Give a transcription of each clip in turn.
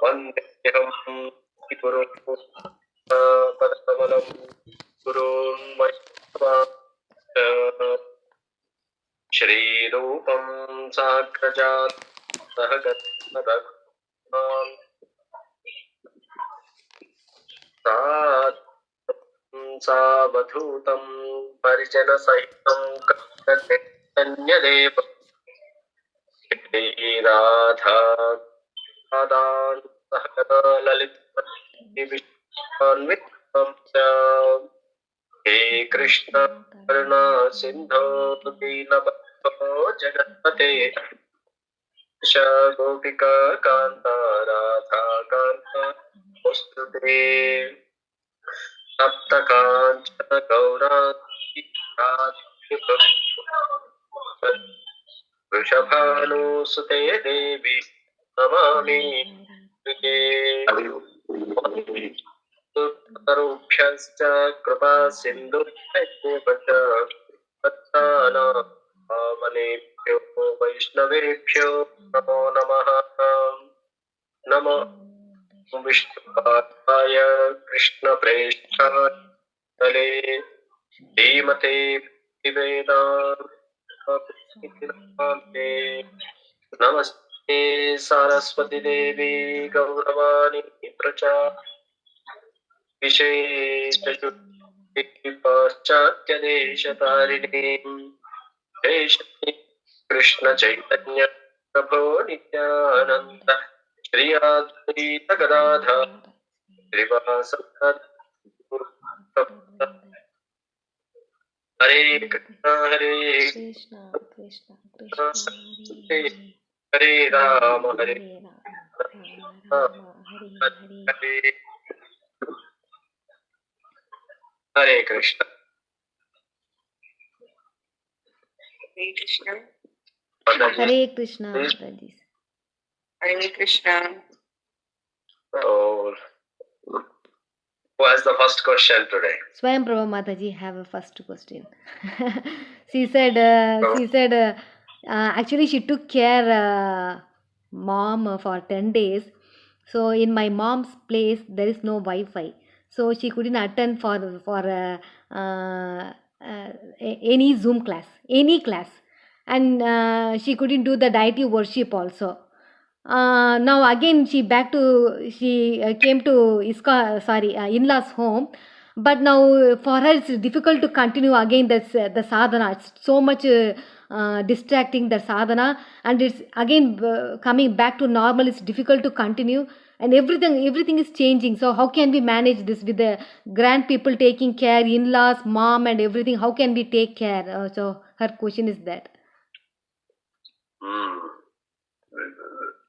Vandeham Guru Padamalam Gurun Vaishnava Shri Rupam Sakrajat Sahagat Savadhutam Parijana Sahitam Kanyadev Radha Adan Sahana Lalit Vishwanvitamcha He Krishna Karuna Sindho Dinabhato Jagatpate Gopika Kanta Radha Kanta Ostute Sapta Kanchana Gaurati Vrishabhanu Sute Devi Namami Tarubhyascha Kripa Sindhu Vatsana Amanebhyo Vaishnavebhyo Namo Namaha Namo Vishnupadaya Krishna Preshthale Dhimate Vedanta Namaste Saraswati Devi Gauravani Pracha Visheshashuddhi Paschatya Deshatarine Jai Krishna Chaitanya Prabhu Nityananda Shri Advaita Gadadha Srivasada Hare Krishna Hare Krishna Hare Rama Hare Hare Krishna. Hare Krishna. Hare Krishna. Oh, who has the first question today? Swayam Prabha Mataji have a first question. she said, actually she took care mom for 10 days. So in my mom's place there is no Wi-Fi. So she couldn't attend for any Zoom class, any class. And she couldn't do the deity worship also. Now again she came to in-laws home, but now for her it's difficult to continue again the sadhana. It's so much distracting, the sadhana, and it's again coming back to normal. It's difficult to continue, and everything is changing. So how can we manage this with the grand people taking care, in-laws, mom, and everything? How can we take care? So her question is that.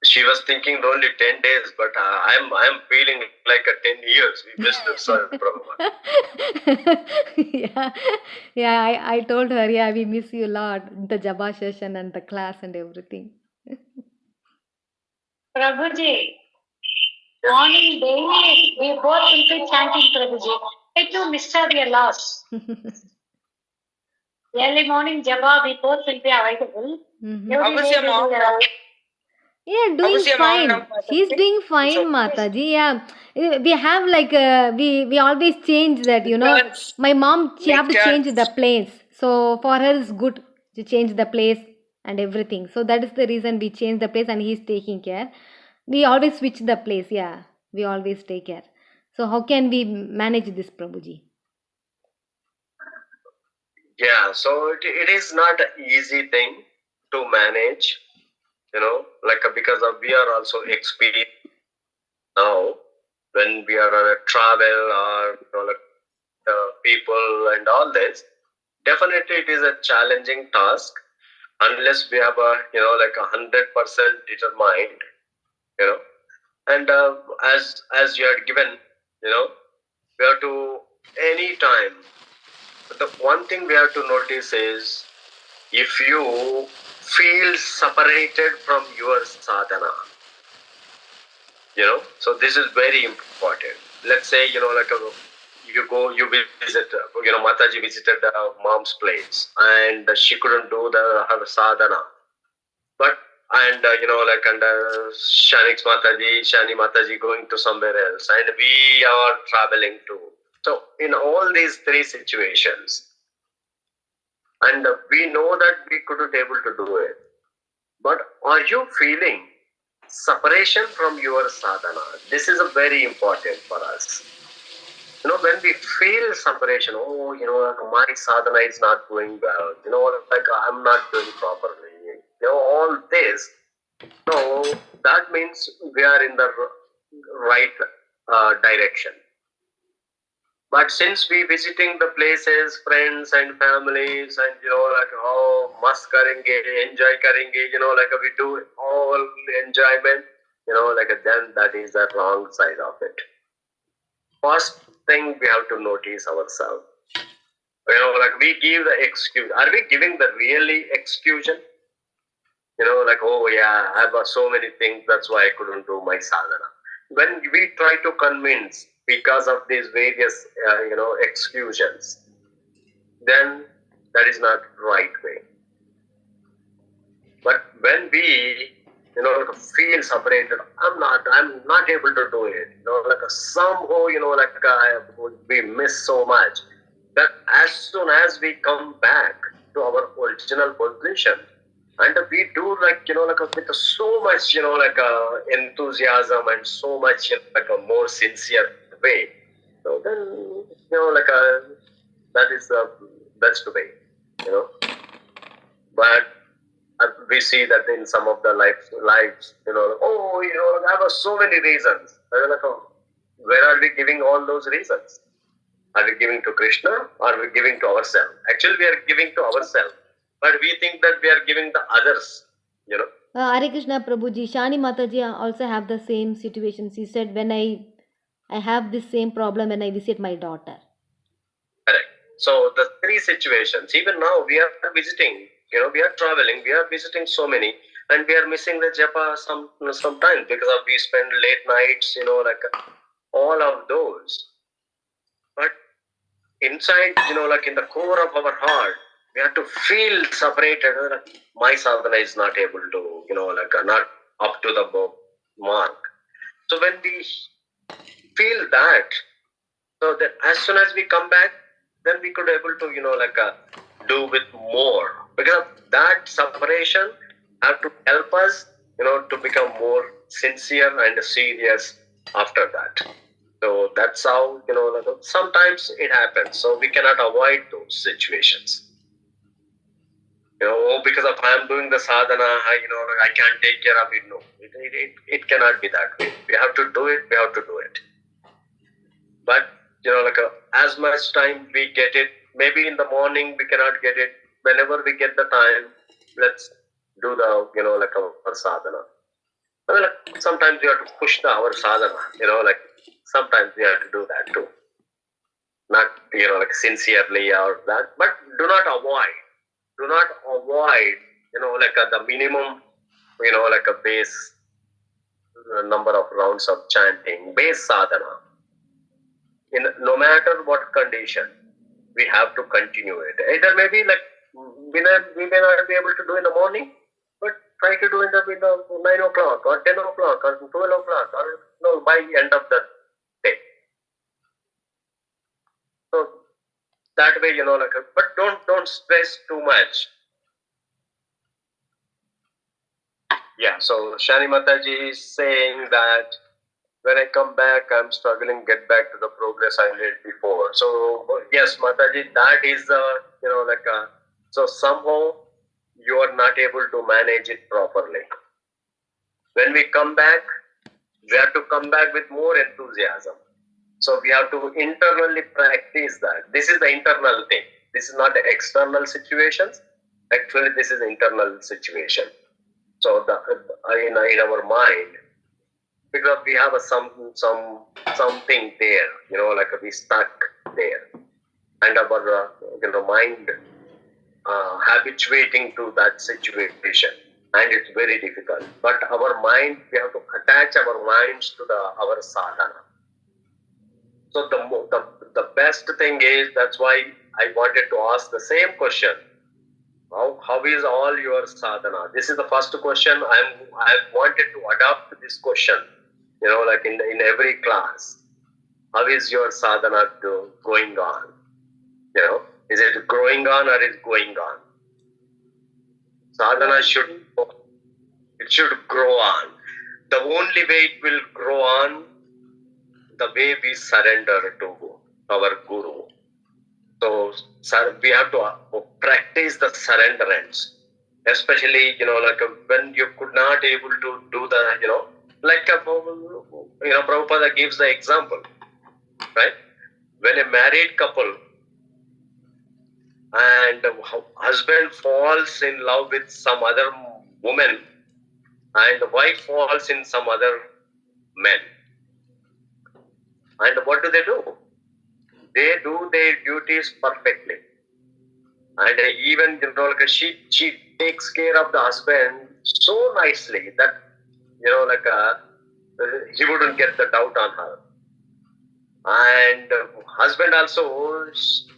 She was thinking only 10 days, but I'm feeling like 10 years. We missed the Swayam Prabhu. I told her, we miss you a lot. The Japa session and the class and everything. Prabhuji, morning daily we both will be chanting Prabhuji. I too missed your loss. Early morning Japa we both will be available. How was your mom now? Yeah, doing fine. She's doing fine, Mataji. Yeah, we have we always change that, My mom, she have to change the place. So for her it's good to change the place and everything. So that is the reason we change the place and he's taking care. We always switch the place. Yeah, we always take care. So how can we manage this, Prabhuji? Yeah, so it is not an easy thing to manage. Because we are also experienced now when we are on a travel or people and all this. Definitely it is a challenging task unless we have a 100% determined, and as you had given, we have to any time. The one thing we have to notice is if you feel separated from your sadhana, so this is very important. Let's say, you visit, Mataji visited mom's place and she couldn't do her sadhana. But and Shani Mataji going to somewhere else, and we are traveling too. So in all these three situations, and we know that we couldn't able to do it, but are you feeling separation from your sadhana? This is a very important for us. When we feel separation, my sadhana is not going well, I'm not doing properly, all this. So that means we are in the right direction. But since we visiting the places, friends and families, and mast karenge, enjoy karenge, we do all enjoyment, then that is the wrong side of it. First thing we have to notice ourselves. We give the excuse. Are we giving the really excuse? Oh yeah, I have so many things, that's why I couldn't do my sadhana. When we try to convince because of these various, excuses, then that is not right way. But when we, feel separated, I'm not able to do it. Somehow, we miss so much. That as soon as we come back to our original position, and we do with so much, enthusiasm and so much, a more sincere way. So then, that is the best way, But we see that in some of the lives, there were so many reasons. Where are we giving all those reasons? Are we giving to Krishna or are we giving to ourselves? Actually, we are giving to ourselves, but we think that we are giving the others, Hare Krishna Prabhuji, Shani Mataji also have the same situations. He said, when I have this same problem when I visit my daughter. Correct. So the three situations, even now we are visiting, we are traveling, we are visiting so many, and we are missing the japa sometimes because we spend late nights, all of those. But inside, in the core of our heart, we have to feel separated. My sadhana is not able to, not up to the mark. So when we feel that, so that as soon as we come back, then we could able to, do with more. Because that separation have to help us, to become more sincere and serious after that. So that's how, sometimes it happens. So we cannot avoid those situations. Because of I am doing the sadhana, I can't take care of it. No, it cannot be that way. We have to do it, we have to do it. But, as much time we get it, maybe in the morning we cannot get it. Whenever we get the time, let's do the, our sadhana. Sometimes we have to push our sadhana, sometimes we have to do that too. Not, sincerely or that, but do not avoid. Do not avoid, the minimum, a base number of rounds of chanting, base sadhana. No matter what condition, we have to continue it. Either maybe we may not be able to do in the morning, but try to do in the 9 o'clock or 10 o'clock or 12 o'clock or by end of the day. So that way, but don't stress too much. Yeah, so Shani Mataji is saying that when I come back, I'm struggling get back to the progress I made before. So yes, Mataji, that is so somehow you are not able to manage it properly. When we come back, we have to come back with more enthusiasm. So we have to internally practice that. This is the internal thing. This is not the external situations. Actually, this is internal situation. So in our mind, because we have something there, we stuck there, and our mind habituating to that situation, and it's very difficult. But our mind, we have to attach our minds to our sadhana. So the best thing is, that's why I wanted to ask the same question. How is all your sadhana? This is the first question. I wanted to adopt this question. Like in every class. How is your sadhana going on? Is it growing on or is it going on? Sadhana should grow on. The only way it will grow on, the way we surrender to our Guru. So we have to practice the surrenderance, especially like when you could not able to do the like Prabhupada gives the example, right? When a married couple and husband falls in love with some other woman and the wife falls in some other man, and what do? They do their duties perfectly, and even like she takes care of the husband so nicely that he wouldn't get the doubt on her, and husband also,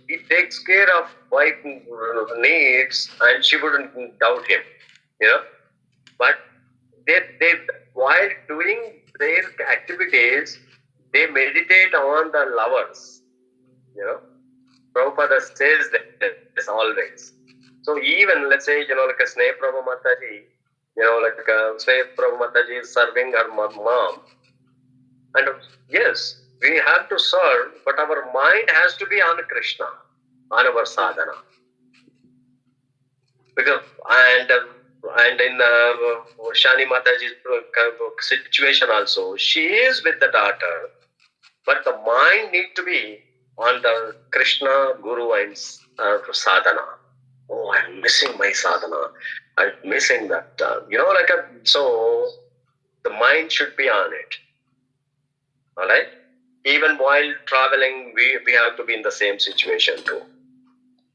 he takes care of wife needs and she wouldn't doubt him, but they while doing their activities, they meditate on the lovers. Prabhupada says this always. So even let's say like a Sneh Prabhu Mataji, like Sneh Prabhu Mataji is serving her mom, and yes, we have to serve, but our mind has to be on Krishna, on our sadhana. Because and in Shani Mataji's situation also, she is with the daughter, but the mind need to be on the Krishna, Guru and sadhana. Oh, I'm missing my sadhana. I'm missing that. So the mind should be on it. All right. Even while traveling, we have to be in the same situation too.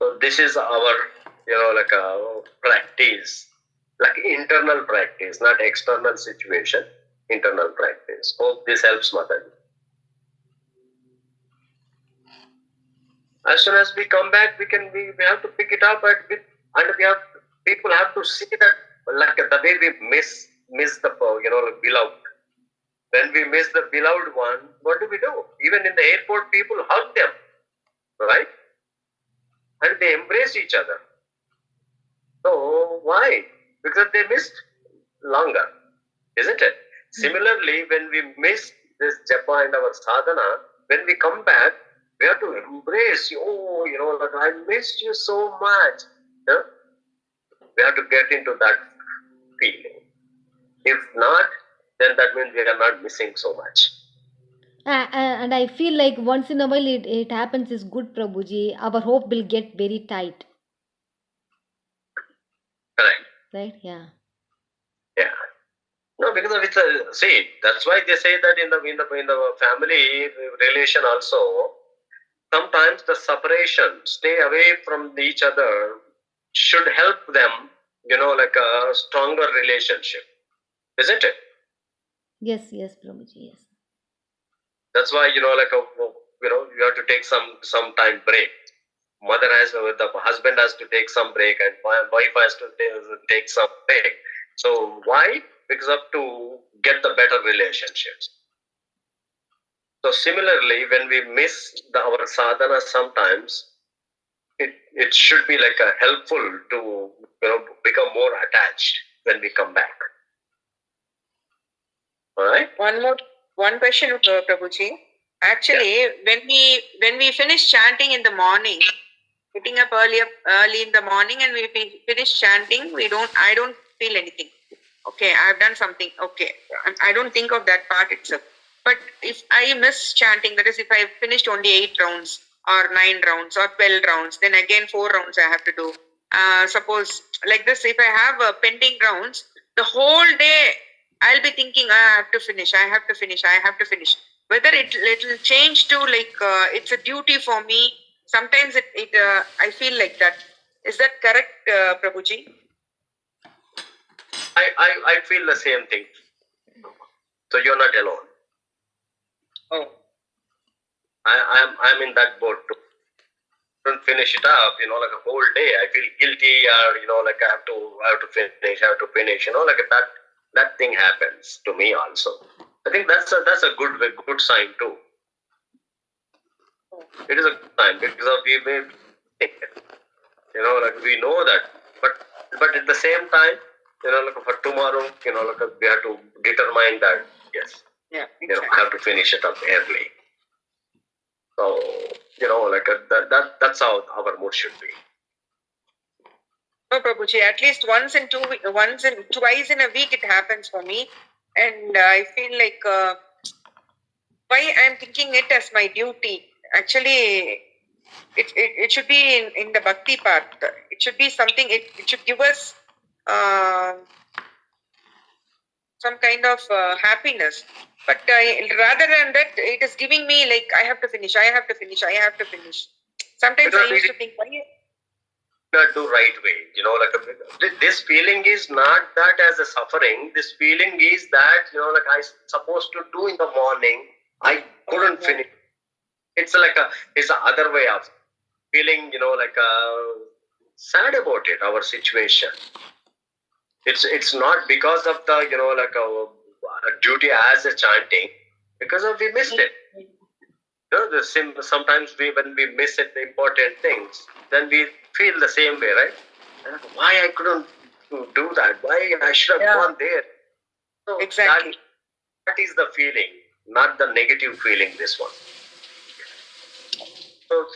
So this is our like a practice, like internal practice, not external situation. Internal practice. Hope this helps, Mataji. As soon as we come back, we have to pick it up, and people have to see that, like the way we miss the beloved. When we miss the beloved one, what do? Even in the airport, people hug them, right? And they embrace each other. So why? Because they missed longer, isn't it? Similarly, when we miss this japa and our sadhana, when we come back, we have to embrace you. Oh, like I missed you so much. We have to get into that feeling. If not, then that means we are not missing so much. And I feel like once in a while it happens is good, Prabhuji. Our hope will get very tight. Correct. Right? Yeah. Yeah. No, because of it's see, that's why they say that in the family relation also, sometimes the separation, stay away from each other, should help them, like a stronger relationship, isn't it? Yes, Prabhuji, yes. That's why you have to take some time break. The husband has to take some break, and wife has to take some break. So why? Because of to get the better relationships. So similarly, when we miss our sadhana, sometimes it should be like a helpful to become more attached when we come back. All right. One question, Prabhuji. Actually, when we finish chanting in the morning, getting up early in the morning, and we finish chanting, I don't feel anything. Okay, I've done something. Okay, I don't think of that part itself. But if I miss chanting, that is, if I finished only 8 rounds or 9 rounds or 12 rounds, then again 4 rounds I have to do. Suppose like this, if I have pending rounds, the whole day I'll be thinking, I have to finish. Whether it will change to like it's a duty for me. Sometimes I feel like that. Is that correct, Prabhuji? I feel the same thing. So you're not alone. Oh. I'm in that boat too. couldn't finish it up, like a whole day, I feel guilty, or like I have to finish, like that thing happens to me also. I think that's a good sign too. It is a good sign because we may think it, like we know that, but at the same time, like for tomorrow, like we have to determine that yes, exactly. I have to finish it up early. So like that's how our mood should be. No, Prabhuji, at least twice in a week it happens for me, and I feel like why I'm thinking it as my duty. Actually, it should be in the bhakti part. It should be something. It should give us some kind of happiness. But rather than that, it is giving me like I have to finish. Sometimes I used to think, why? Not do right way, like this feeling is not that as a suffering. This feeling is that like I supposed to do in the morning, I couldn't finish. It's the other way of feeling, like sad about it, our situation. It's not because of the like a duty as a chanting, because of we missed it. Sometimes when we miss it, the important things, then we feel the same way, right? Why I couldn't do that? Why I should have gone there? So exactly. That is the feeling, not the negative feeling. This one.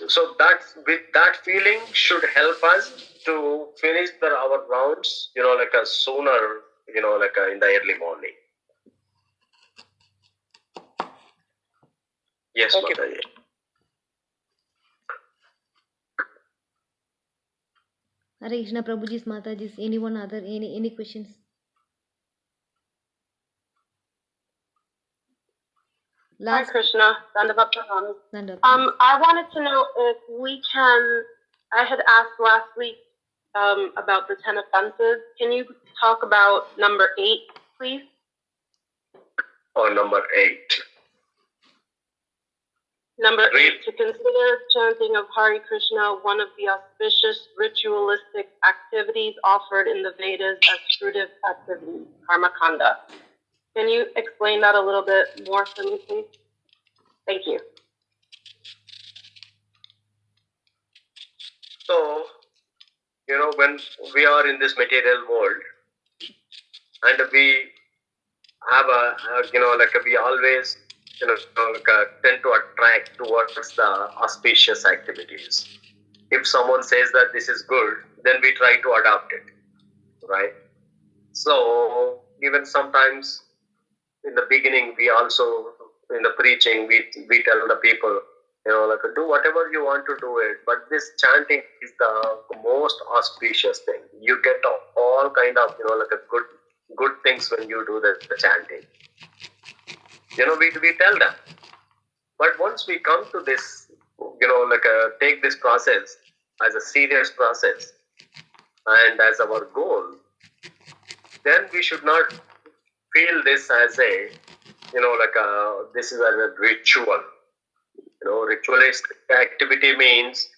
So that with that feeling should help us to finish our rounds, like a sooner, like in the early morning. Yes, Okay. Mataji. Hare Krishna, Prabhuji's, Mataji's, anyone other, any questions? Hare Krishna, Dandavatam. Dandavatam. I wanted to know if we can, I had asked last week about the 10 offenses. Can you talk about number 8, please? Or number 8. Number 8, to consider chanting of Hare Krishna one of the auspicious ritualistic activities offered in the Vedas as fruitive activities, karmakanda. Can you explain that a little bit more for me, please? Thank you. So, when we are in this material world, and we have we always, tend to attract towards the auspicious activities. If someone says that this is good, then we try to adopt it, right? So, even sometimes in the beginning, we also, in the preaching, we tell the people, do whatever you want to do it, but this chanting is the most auspicious thing. You get all kind of, good things when you do the chanting. We tell them. But once we come to this, take this process as a serious process and as our goal, then we should not feel this as a, this is as a ritual. Ritualistic activity means,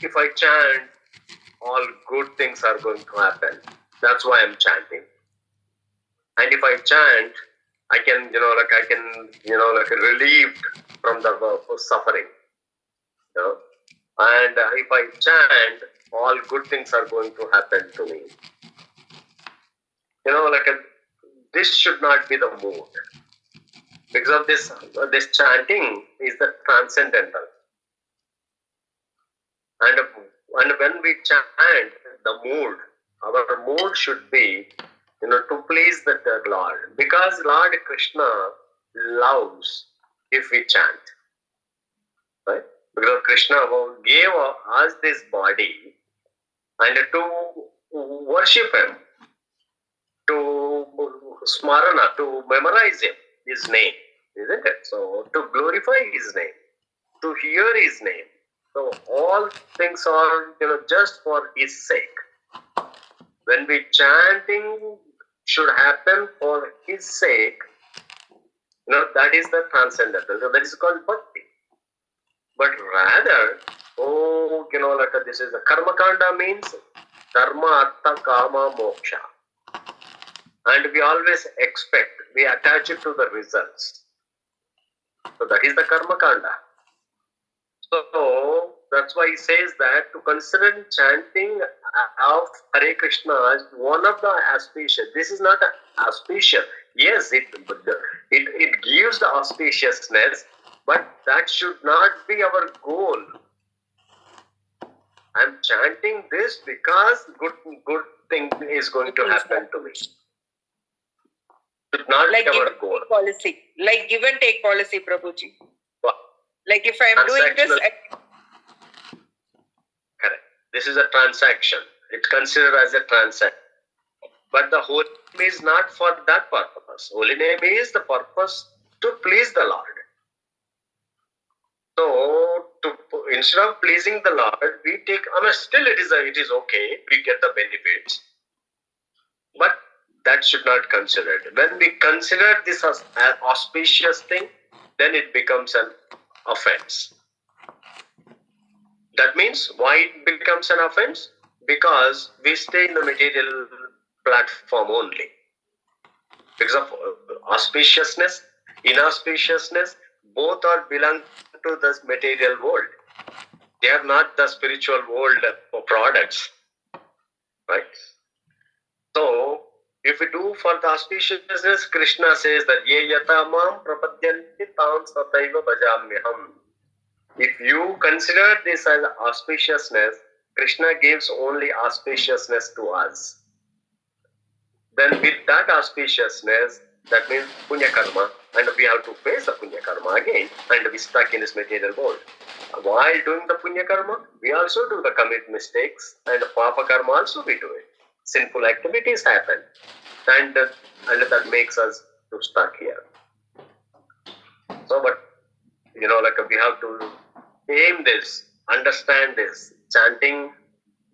if I chant, all good things are going to happen. That's why I'm chanting. And if I chant, I can, relieved from the suffering. And if I chant, all good things are going to happen to me. This should not be the mood. Because of this chanting is the transcendental. And when we chant, our mood should be, to please the Lord. Because Lord Krishna loves if we chant. Right? Because Krishna gave us this body and to worship Him, to smarana, to memorize His name, isn't it? So to glorify His name, to hear His name. So all things are, just for His sake. When we chanting should happen for His sake, that is the transcendental. That is called bhakti. But rather, this is a karma kanda means dharma, artha, kama, moksha. And we always expect, we attach it to the results. So that is the karma kanda. So that's why he says that to consider chanting of Hare Krishna as one of the auspicious. This is not auspicious. Yes, it gives the auspiciousness, but that should not be our goal. I'm chanting this because good thing is going to happen to me. Should not Like be our give goal. and take policy. Like give and take policy, Prabhuji. Wow. Like if I'm doing this, Correct. This is a transaction. It's considered as a transaction. But the holy name is not for that purpose. Holy name is the purpose to please the Lord. So, instead of pleasing the Lord, we take, still it is okay, we get the benefits. But that should not consider it. When we consider this as an auspicious thing, then it becomes an offense. That means, why it becomes an offense? Because we stay in the material platform only. Because of auspiciousness, inauspiciousness, both are belong to this material world. They are not the spiritual world products. Right? So, if we do for the auspiciousness, Krishna says that ye yata mam prapadyanti tam sataiva bhajamyaham. If you consider this as auspiciousness, Krishna gives only auspiciousness to us. Then with that auspiciousness, that means punya karma, and we have to face the punya karma again, and we stuck in this material world. While doing the punya karma, we also do the commit mistakes, and papa karma also we do it. Sinful activities happen, and that makes us to stuck here. So, but we have to aim this, understand this. Chanting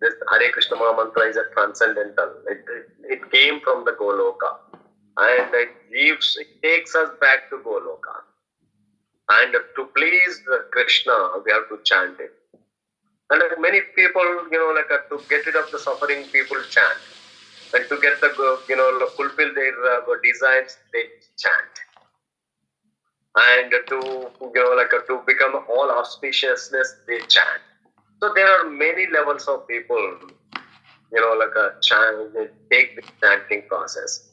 this Hare Krishna mantra is a transcendental. It came from the Goloka, and it takes us back to Goloka. And to please Krishna, we have to chant it. And many people, to get rid of the suffering, people chant. And to get fulfill their desires, they chant. And to become all auspiciousness, they chant. So there are many levels of people, chant, they take the chanting process.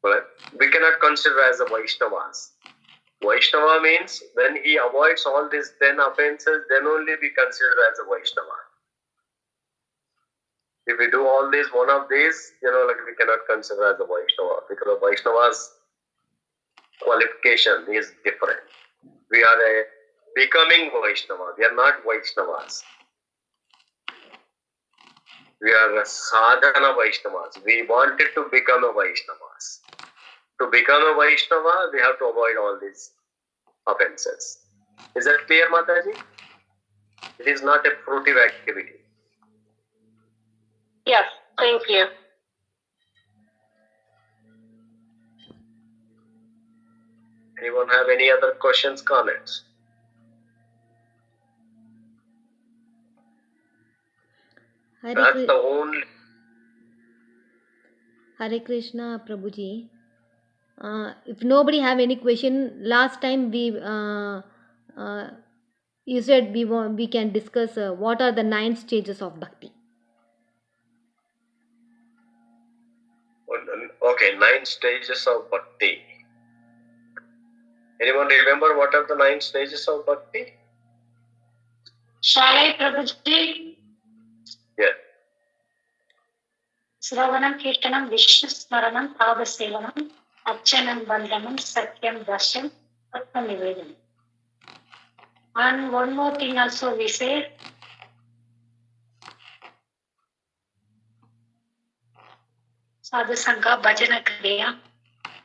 Right? We cannot consider as a Vaishnavas. Vaishnava means when he avoids all these 10 offenses, then only we consider as a Vaishnava. If we do all these, one of these, we cannot consider as a Vaishnava, because the Vaishnava's qualification is different. We are a becoming Vaishnava. We are not Vaishnavas. We are a sadhana Vaishnavas. We wanted to become a Vaishnavas. To become a Vaishnava, we have to avoid all these offenses. Is that clear, Mataji? It is not a fruitive activity. Yes, thank you. Anyone have any other questions, comments? That's the only. Hare Krishna, Prabhuji. If nobody have any question, last time you said we can discuss what are the 9 stages of bhakti. Okay, 9 stages of bhakti. Anyone remember what are the 9 stages of bhakti? Shall I, Prabhuji? Yeah. Sravanam, Kirtanam, Vishnu Smaranam, Padasevanam, Archanam, Vandanam, Satyam, Darshan, Atma Nivedanam. And one more thing also we say, Sadhu Sangha, Bhajana Kriya,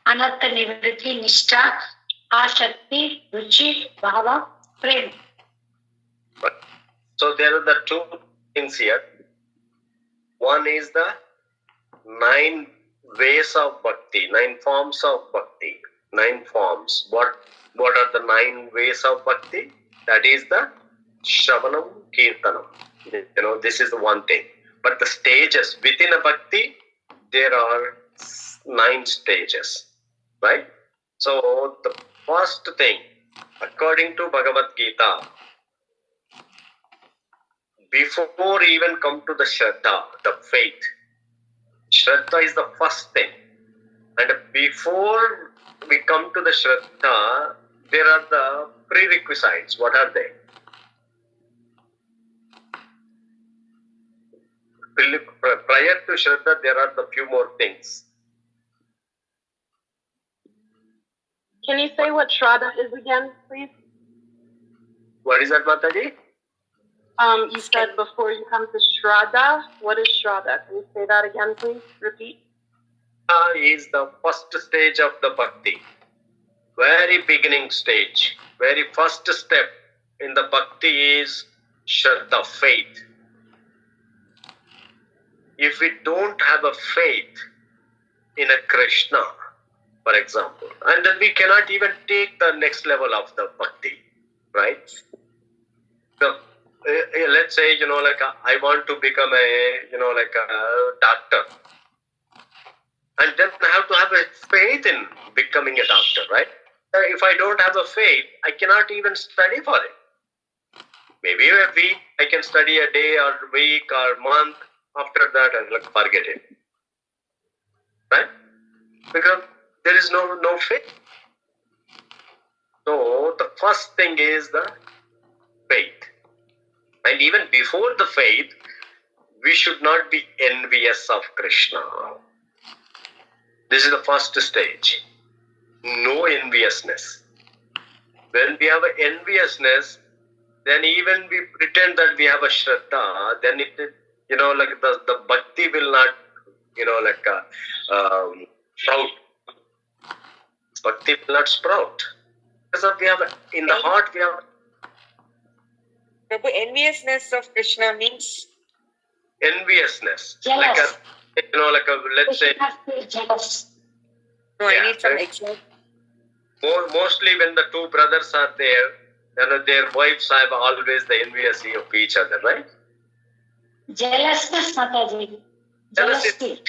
Anatta Nivritti, Nishtha, Ashakti, Ruchi, Bhava, Prem. So there are the 2 things here. One is the 9 ways of bhakti, 9 forms of bhakti, 9 forms. What are the 9 ways of bhakti? That is the Shravanam Kirtanam. This is the one thing. But the stages within a bhakti, there are 9 stages, right? So the first thing, according to Bhagavad Gita, before even come to the Shraddha, the faith, Shraddha is the first thing. And before we come to the Shraddha, there are the prerequisites. What are they? Prior to Shraddha, there are the few more things. Can you say what Shraddha is again, please? What is that, Mataji? You said before you come to Shraddha. What is Shraddha? Can you say that again, please? Repeat. Is the first stage of the bhakti. Very beginning stage. Very first step in the bhakti is Shraddha, faith. If we don't have a faith in a Krishna, for example, and then we cannot even take the next level of the bhakti, right? So, let's say, I want to become a doctor. And then I have to have a faith in becoming a doctor, right? If I don't have a faith, I cannot even study for it. Maybe a week, I can study a day or week or month. After that, I'll forget it. Right? Because there is no faith. So the first thing is the faith. And even before the faith, we should not be envious of Krishna. This is the first stage. No enviousness. When we have an enviousness, then even we pretend that we have a Shraddha, then it, the bhakti will not, sprout. Bhakti will not sprout. Because we have, in the heart, we have. Prabhu, enviousness of Krishna means? Enviousness. Jealous. Let's say. Jealous. No, I need some example. Mostly when the two brothers are there, their wives have always the envious of each other, right? Jealousness, Mataji. Jealousy.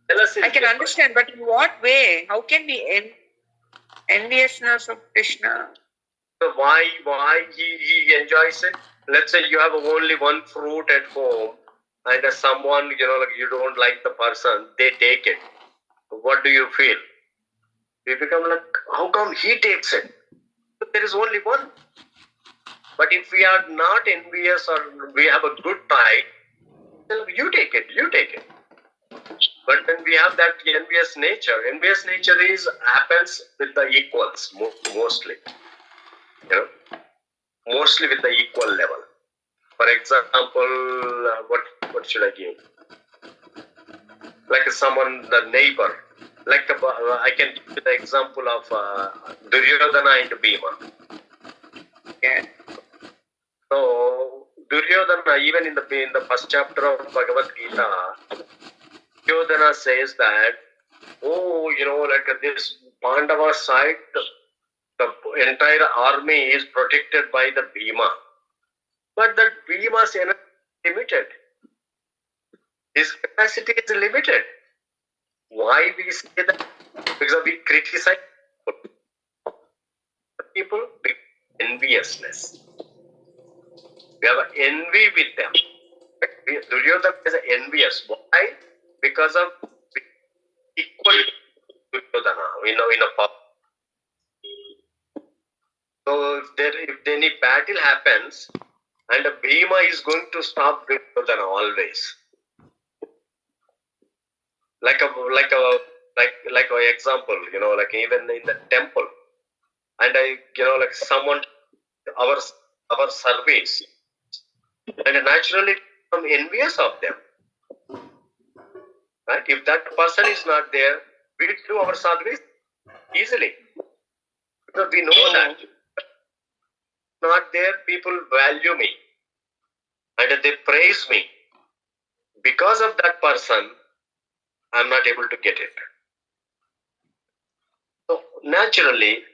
Jealousy. I can understand, but in what way? How can we enviousness of Krishna? So why he enjoys it? Let's say you have only one fruit at home, and someone, you don't like the person, they take it. What do you feel? We become like, how come he takes it? There is only one. But if we are not envious or we have a good tie, then you take it. But when we have that envious nature happens with the equals mostly. Mostly with the equal level. For example, what should I give? Like someone, the neighbor. Like I can give you the example of Duryodhana and Bhima. Yeah. So Duryodhana, even in the first chapter of Bhagavad Gita, Duryodhana says that, this Pandava side, the entire army is protected by the Bhima. But that Bhima's energy is limited. His capacity is limited. Why we say that? Because we criticize people with enviousness. We have an envy with them. Duryodhana is envious. Why? Because of equal to Duryodhana, in a power. So if any battle happens, and Bhima is going to stop Duryodhana always. Like an example, even in the temple, and someone our service, and naturally become envious of them. Right? If that person is not there, we do our service easily. Because we know that not there, people value me and they praise me. Because of that person, I'm not able to get it. So naturally,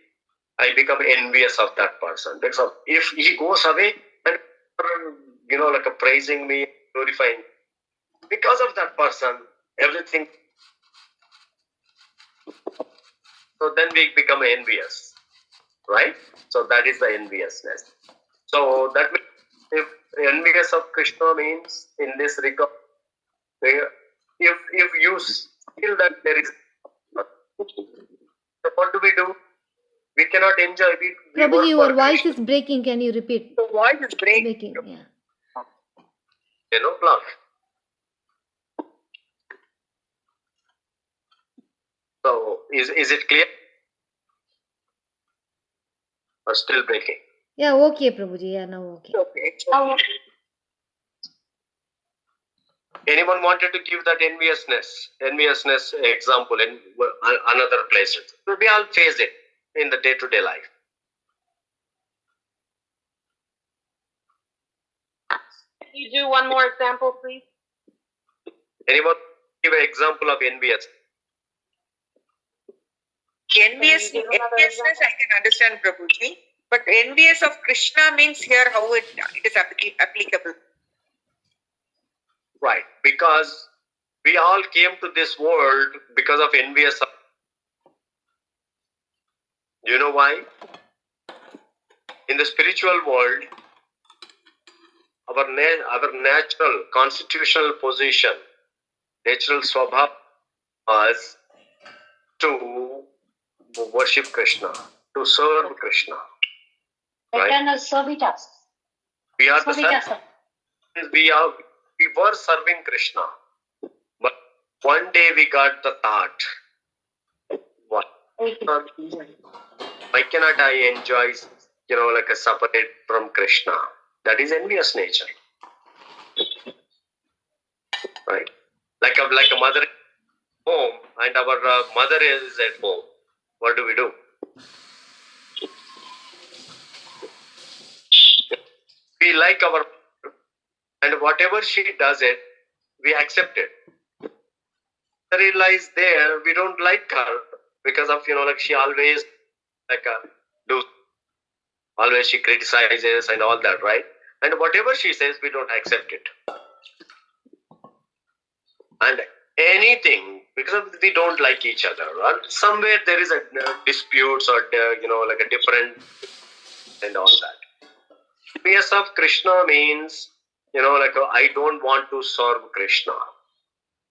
I become envious of that person. Because if he goes away and like praising me, glorifying, because of that person, everything. So then we become envious, right? So that is the enviousness. So that means if envious of Krishna means in this regard, if you feel that there is, so what do? We cannot enjoy. We Prabhuji, work your for voice Krishna. is breaking. Can you repeat? The voice is breaking. Yeah. Plug. So is it clear? Or still breaking? Yeah, okay, Prabhuji. Yeah, now okay. Okay. Anyone wanted to give that enviousness example in another place? We all face it in the day-to-day life. Can you do one more example, please? Anyone give an example of envious? Enviousness I can understand, Prabhuji. But envious of Krishna means here how it is applicable. Right, because we all came to this world because of envious. Do you know why? In the spiritual world, our natural constitutional position, natural swabha was to worship Krishna, to serve Krishna. Right? Eternal servitors. We are the Servitors. we were serving Krishna, but one day we got the thought, what? Why cannot I enjoy, like a separate from Krishna? That is envious nature, right? Like a mother at home and our mother is at home. What do? We like our mother, and whatever she does it, we accept it. Realize there we don't like her because of like she always always she criticizes and all that, right? And whatever she says, we don't accept it. And anything, because we don't like each other, right? Somewhere there is a disputes or like a different and all that. Envious of Krishna means I don't want to serve Krishna.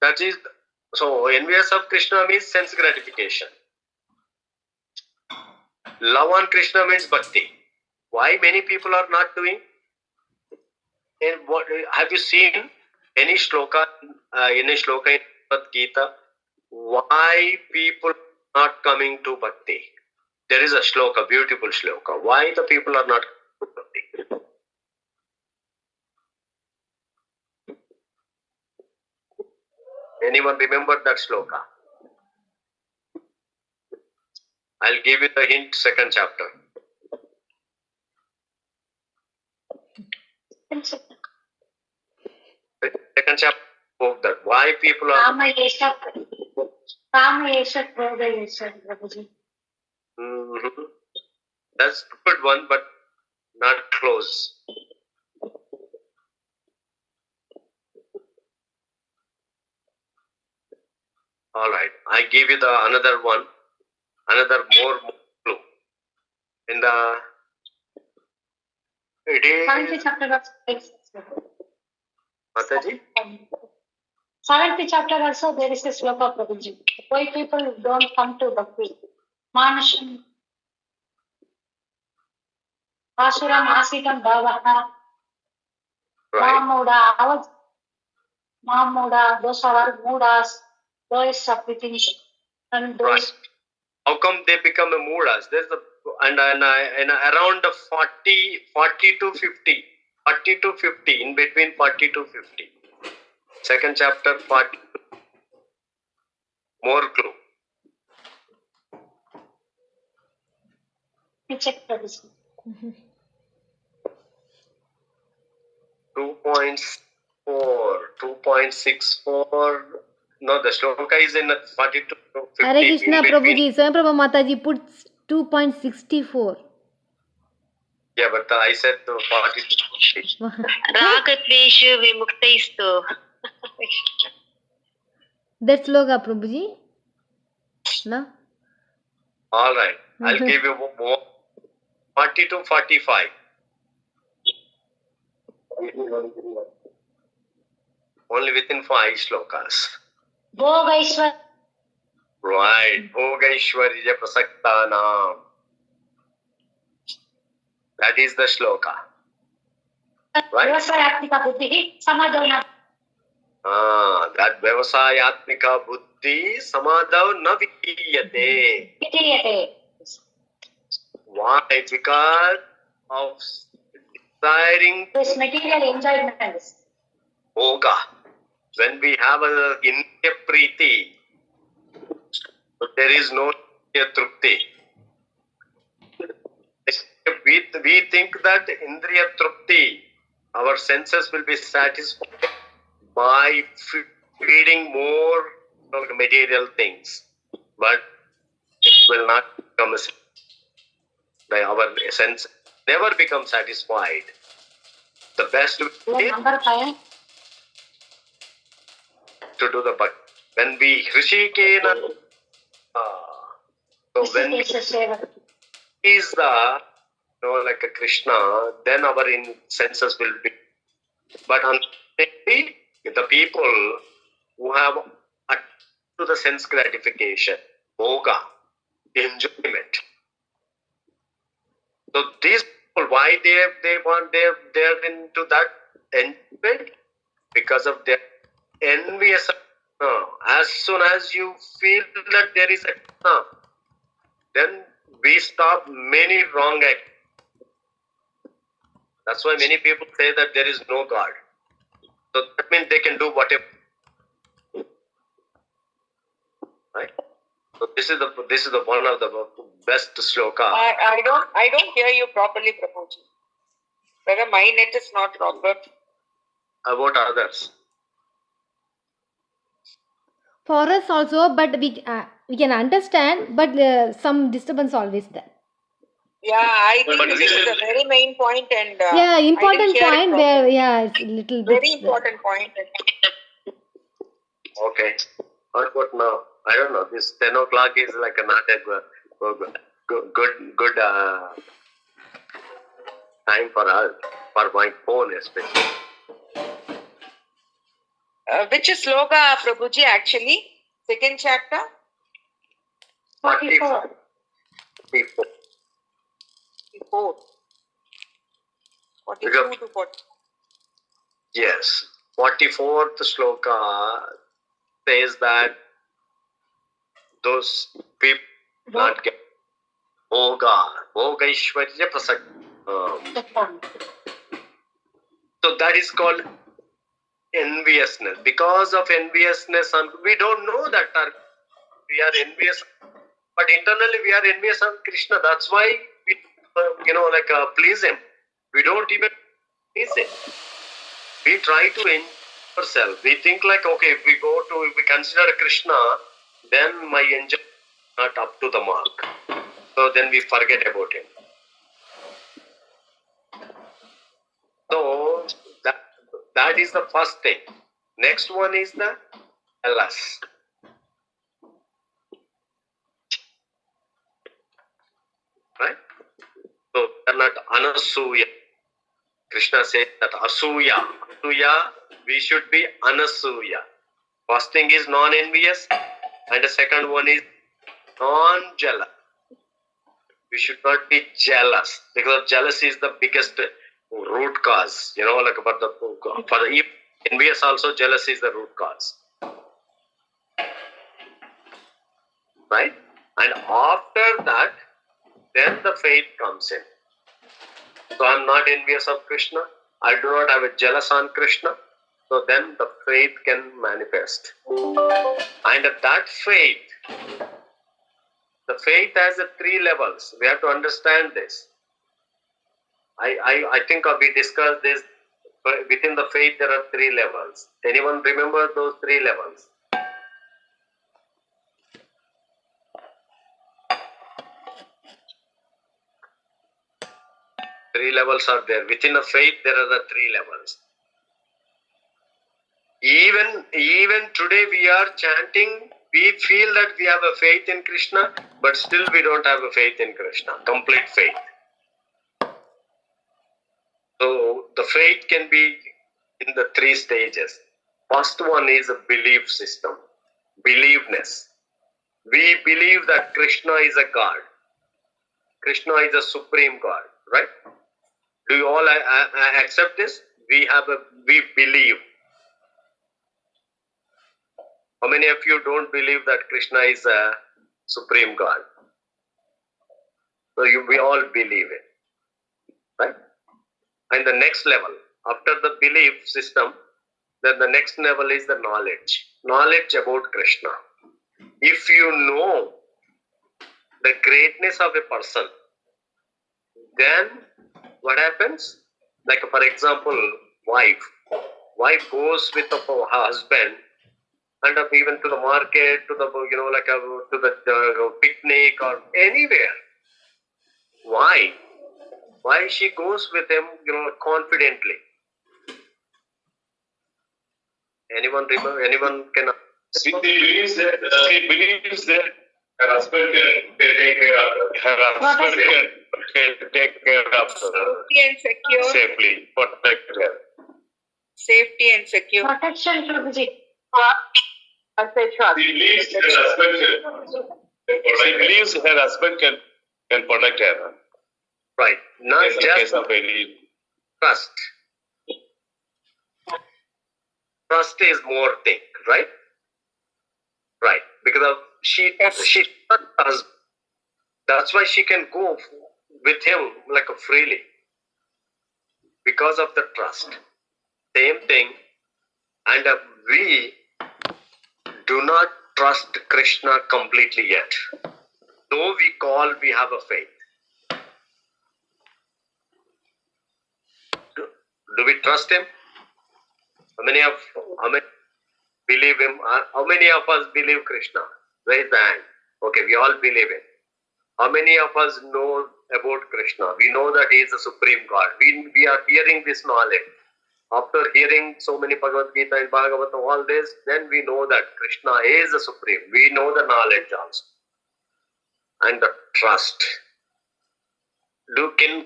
That is, so envious of Krishna means sense gratification. Love on Krishna means bhakti. Why many people are not doing? And what have you seen any shloka in Bhagavad Gita? Why people are not coming to bhakti? There is a shloka, beautiful shloka. Why the people are not coming to bhakti? Anyone remember that shloka? I'll give you the hint, second chapter. Second chapter spoke that. Why people are... Kama Yesha Krodha Yesha, Prabhuji. That's a good one, but not close. All right, I give you the another one, another more clue. In the it is 7th chapter of Mataji? 7th chapter also there is a sloka, Prabhuji. Why people don't come to Bhakti? Manasham Asuram Asitam Bhavaha Right. Mamuda, those are Mudas, those are within and those. Right. How come they become a moodas? There's and around 40 to 50, in between 40 to 50. Second chapter, 40. More clue. We check Prabhuji. 2.4, 2.64. No, the shloka is in 40 to 50. Hare Krishna, Prabhuji. Swayam Prabhu Mataji put 2.64. Yeah, but I said 42. Ragatreshu Vimuktaistu. That's sloga, Prabhuji. No? All right. I'll give you more. 40 to 45. Only within 5 shlokas. Bhogaishwar. Right. Bhogaishwarya prasaktanam. That is the shloka. Right? Vyavasayatmika buddhi samadona. That vyavasayatmika buddhi samadhav na vidiyate. Vidiyate. Why? Because of desiring This material enjoyments. bhoga. When we have a indriya priti, there is no indriya trupti. We think that indriya trupti, our senses will be satisfied by feeding more material things, but it will not become our sense never become satisfied. The best way Number 5. to do the bhakti. When we Hrishikena, so when we is the like a Krishna, then our senses will be. But unfortunately, the people who have to the sense gratification, bhoga, enjoyment. So these people, why they're into that enjoyment? Because of their envious. As soon as you feel that there is a then we stop many wrong acts. That's why many people say that there is no God. So that means they can do whatever. Right? So this is the one of the best shloka. I don't hear you properly, Prabhuji. Whether my net is not proper. About others. For us also, but we can understand, but some disturbance always there. Yeah, I think this is a very main point and yeah, important point where it's a little bit very important point. Okay. What about now? I don't know. This 10 o'clock is like not a good time for us, for my phone especially. Which sloka, Prabhuji, actually? Second chapter? 44. 42 to 40. Yes. 44th shloka says that those people not get Bhogaishwarya prasak. So that is called enviousness. Because of enviousness, we don't know that we are envious, but internally we are envious of Krishna. That's why we, please him. We don't even please him. We try to enjoy ourselves. We think like, okay, if we consider Krishna, then my enjoyment is not up to the mark. So then we forget about him. So that is the first thing. Next one is the jealous. Right? So they're not anasuya. Krishna says that asuya, we should be anasuya. First thing is non-envious, and the second one is non-jealous. We should not be jealous, because jealousy is the biggest root cause. For the envious also, jealousy is the root cause. Right? And after that, then the faith comes in. So I am not envious of Krishna. I do not have a jealous on Krishna. So then the faith can manifest. And that faith, the faith has 3 levels. We have to understand this. I think we discussed this. Within the faith, there are 3 levels. Anyone remember those 3 levels? Three levels are there. Within a faith, there are the three levels. Even today we are chanting, we feel that we have a faith in Krishna, but still we don't have a faith in Krishna, complete faith. So the faith can be in the three stages. First one is a belief system, believeness. We believe that Krishna is a God. Krishna is a supreme God, right? Do you all accept this? We believe. How many of you don't believe that Krishna is a supreme God? So we all believe it, right? And the next level, after the belief system, then the next level is the knowledge. Knowledge about Krishna. If you know the greatness of a person, then what happens? Like for example, wife goes with her husband and even to the market, to the to the picnic or anywhere. Why? Why she goes with him, confidently? Anyone remember? Anyone can? She believes that her husband can take care of her. Her husband can take care of her Safety and secure. safely, protect her. Safety and secure. Protection, Prabhuji. I say trust. She believes her husband can protect her. Right. Not In just case of any trust. Trust is more thing, right? Right. Because of she trusts us. That's why she can go with him like freely. Because of the trust. Same thing. And we do not trust Krishna completely yet. Though we have a faith. Do we trust him? How many believe him? How many of us believe Krishna? Raise the hand. Okay, we all believe him. How many of us know about Krishna? We know that he is the supreme God. We are hearing this knowledge. After hearing so many Bhagavad Gita and Bhagavatam, all this, then we know that Krishna is the supreme. We know the knowledge also. And the trust.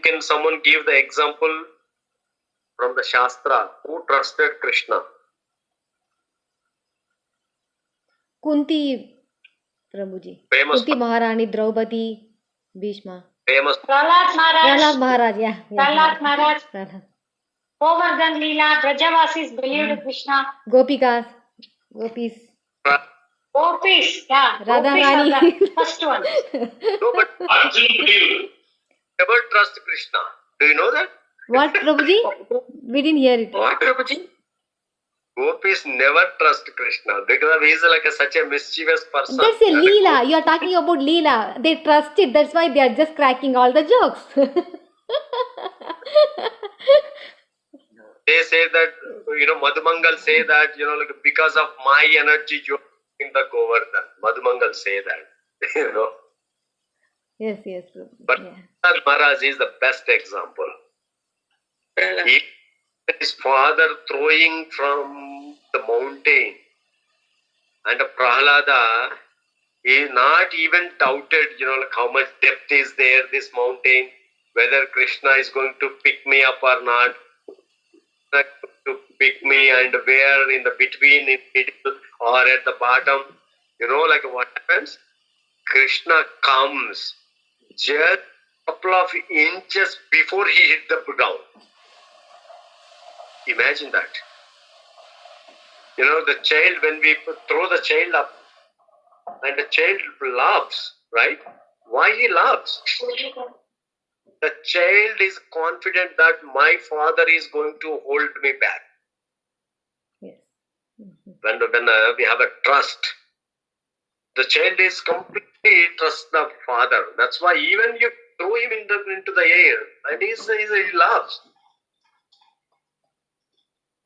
Can someone give the example from the Shastra? Who trusted Krishna? Kunti, Prabhuji. Famous. Kunti Maharani, Draupadi, Bhishma. Famous. Prahlad Maharaj. Prahlad Maharaj, yeah. Prahlad Maharaj. Prahlad. Govardhan Leela. Brajavasis believed Krishna. Gopikas. Gopis. Gopis. Yeah. Radha Gopis are Rani. the first one. No, but Arjuna believed. never trust Krishna. Do you know that? What, Prabhuji? We didn't hear it. What, Prabhuji? Gopis never trust Krishna because he is like such a mischievous person. That's a Leela. You are talking about Leela. They trust it. That's why they are just cracking all the jokes. They say that, Madhumangal say that, like because of my energy, you are in the Govardhan. Madhumangal say that, Yes, Prabhuji. But Yeah. Maharaj is the best example. Prahlad. He, his father throwing from the mountain, and Prahlada, he not even doubted, like how much depth is there, this mountain, whether Krishna is going to pick me up or not, to pick me, and where in the between, in middle or at the bottom, like what happens? Krishna comes just a couple of inches before he hit the ground. Imagine that. The child, when we throw the child up, and the child laughs, right? Why he laughs? The child is confident that my father is going to hold me back. Yes. Mhm. When we have a trust, the child is completely trust the father. That's why even you throw him into the air, and he laughs.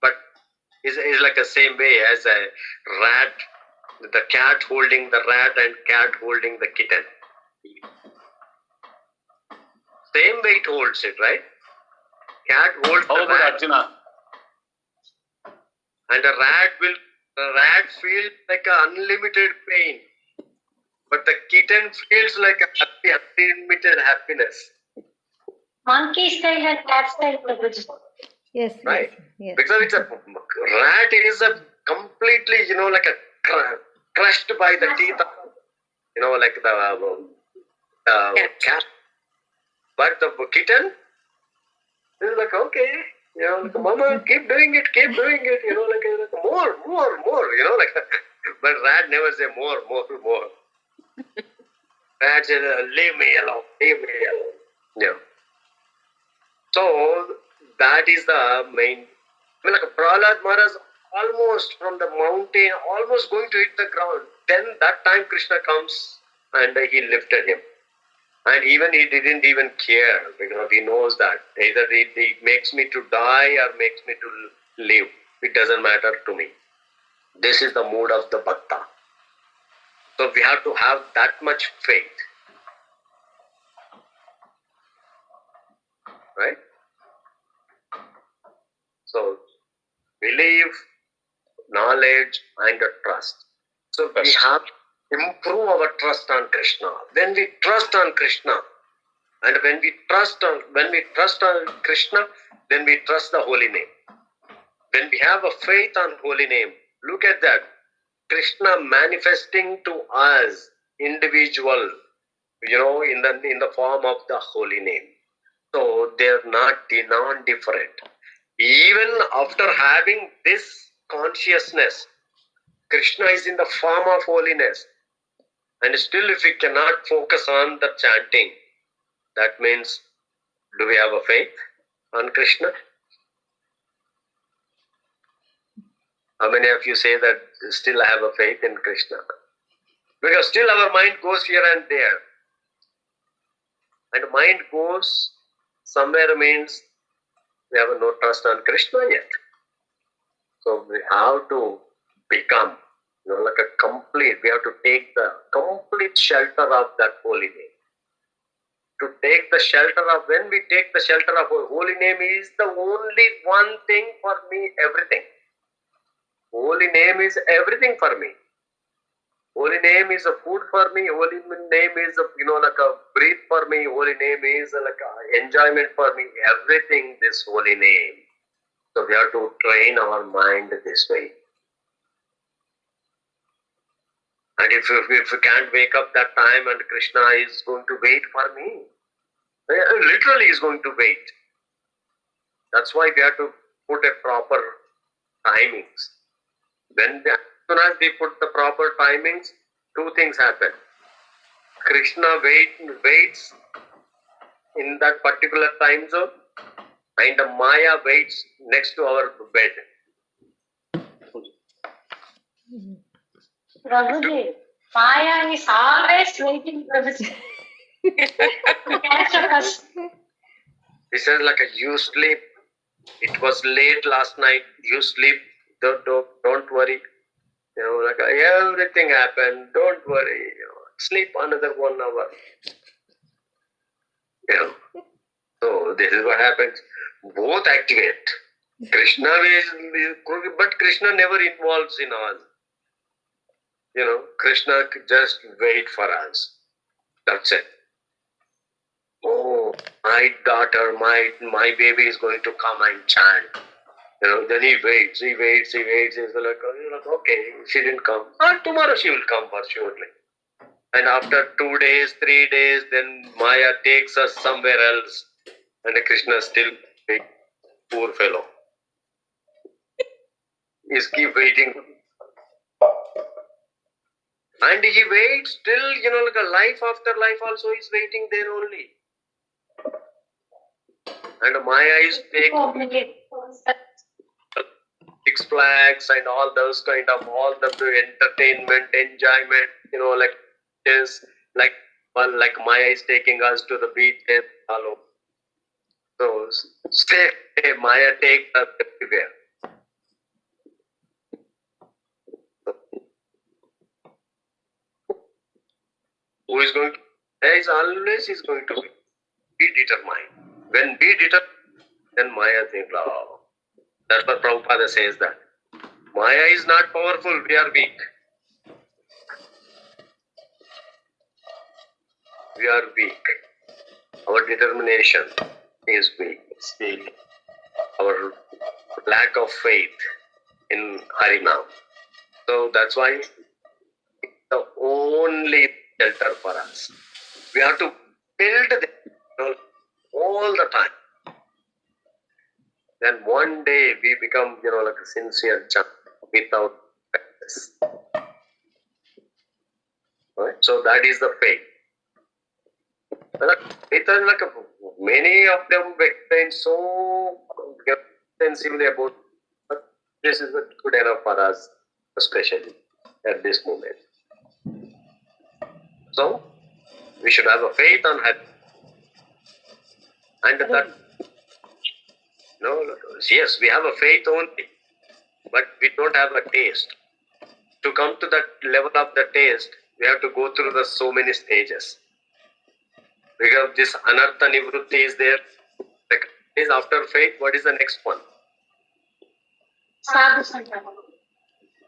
But it's like the same way as a rat, the cat holding the rat and cat holding the kitten. Same way it holds it, right? cat holds How the about rat, Arjuna? and a rat feels like an unlimited pain, but the kitten feels like a happy, unlimited happiness, Monkey style and cat style, Prabhuji. Yes, right? yes. Because it's a rat is a completely, like a crushed by the teeth, like the cat. But the kitten is like, okay, like, mama, keep doing it, like more, like. But rat never say more. Rat says, leave me alone. Yeah. So that is the main. Like Prahlad Maharaj almost from the mountain, almost going to hit the ground. Then that time Krishna comes and he lifted him. And even he didn't even care because he knows that either he makes me to die or makes me to live. It doesn't matter to me. This is the mood of the bhakta. So we have to have that much faith. Right? So belief, knowledge, and trust. So we have to improve our trust on Krishna. When we trust on Krishna, and when we trust on Krishna, then we trust the holy name. When we have a faith on holy name, look at that. Krishna manifesting to us individual, in the form of the holy name. So they're not non-different. Even after having this consciousness, Krishna is in the form of holiness. And still if we cannot focus on the chanting, that means, do we have a faith on Krishna? How many of you say that still I have a faith in Krishna? Because still our mind goes here and there. And mind goes somewhere means we have no trust on Krishna yet. So we have to become, like a complete, we have to take the complete shelter of that holy name. To take the shelter of, when we take the shelter of holy name is the only one thing for me, everything. Holy name is everything for me. Holy name is a food for me. Holy name is like a breath for me. Holy name is like a enjoyment for me. Everything, this holy name. So we have to train our mind this way. And if we can't wake up that time and Krishna is going to wait for me, literally is going to wait. That's why we have to put a proper timings. As soon as we put the proper timings, two things happen. Krishna waits in that particular time zone, and the Maya waits next to our bed. Prabhuji, Maya is always waiting, Prabhuji. To catch us. He says like you sleep. It was late last night. You sleep. Don't worry. Like everything happened. Don't worry. Sleep another 1 hour. So this is what happens. Both activate. Krishna but Krishna never involves in us. Krishna just wait for us. That's it. Oh, my daughter, my baby is going to come and chant. Then he waits. He's like, okay, she didn't come. Tomorrow she will come for surely. And after 2 days, 3 days, then Maya takes us somewhere else. And Krishna still waits. Poor fellow. He's keep waiting. And he waits till, like a life after life also is waiting there only. And Maya is taking Six Flags and all those kind of, all the entertainment, enjoyment, like this, like Maya is taking us to the beach and all. So stay, Maya take us everywhere. Who is going to? There is always going to be determined. When we determine, then Maya thinks, oh. That's what Prabhupada says that. Maya is not powerful, we are weak. We are weak. Our determination is weak. Our lack of faith in Harinam. So that's why it's the only shelter for us. We have to build it all the time. Then one day we become, like a sincere chant without practice. Right? So that is the faith. It is like many of them explain so extensively about, but this is good enough for us, especially at this moment. So we should have a faith on Hare. And that, yes, we have a faith only, but we don't have a taste. To come to that level of the taste, we have to go through the so many stages. Because this anartha nivrutti is there. Is after faith, what is the next one? Sadhu Sangha.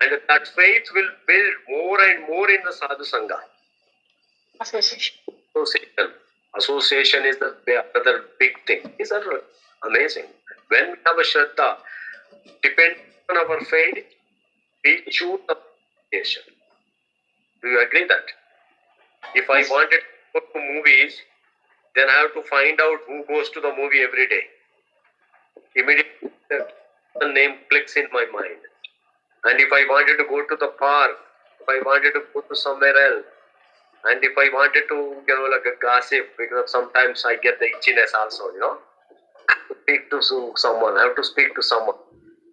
And that faith will build more and more in the sadhu sangha. Association. Association is the other big thing. These are amazing. When we have a shraddha, depending on our faith, we choose the association. Do you agree that? If I wanted to go to movies, then I have to find out who goes to the movie every day. Immediately the name clicks in my mind. And if I wanted to go to the park, if I wanted to go to somewhere else, and if I wanted to, like a gossip, because sometimes I get the itchiness also, speak to someone, I have to speak to someone.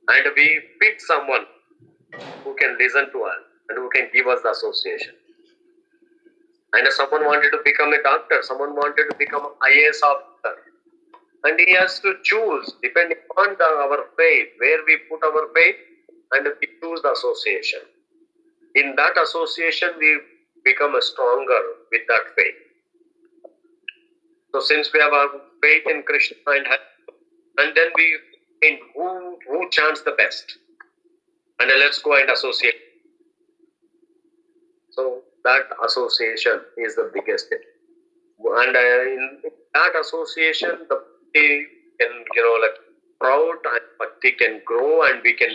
And we pick someone who can listen to us and who can give us the association. And someone wanted to become a doctor, someone wanted to become an IAS officer. And he has to choose, depending on our faith, where we put our faith, and we choose the association. In that association, we become stronger with that faith. So since we have our faith in Krishna and then we think who chants the best, and then let's go and associate. So that association is the biggest thing. And in that association, the bhakti can, sprout and bhakti can grow, and we can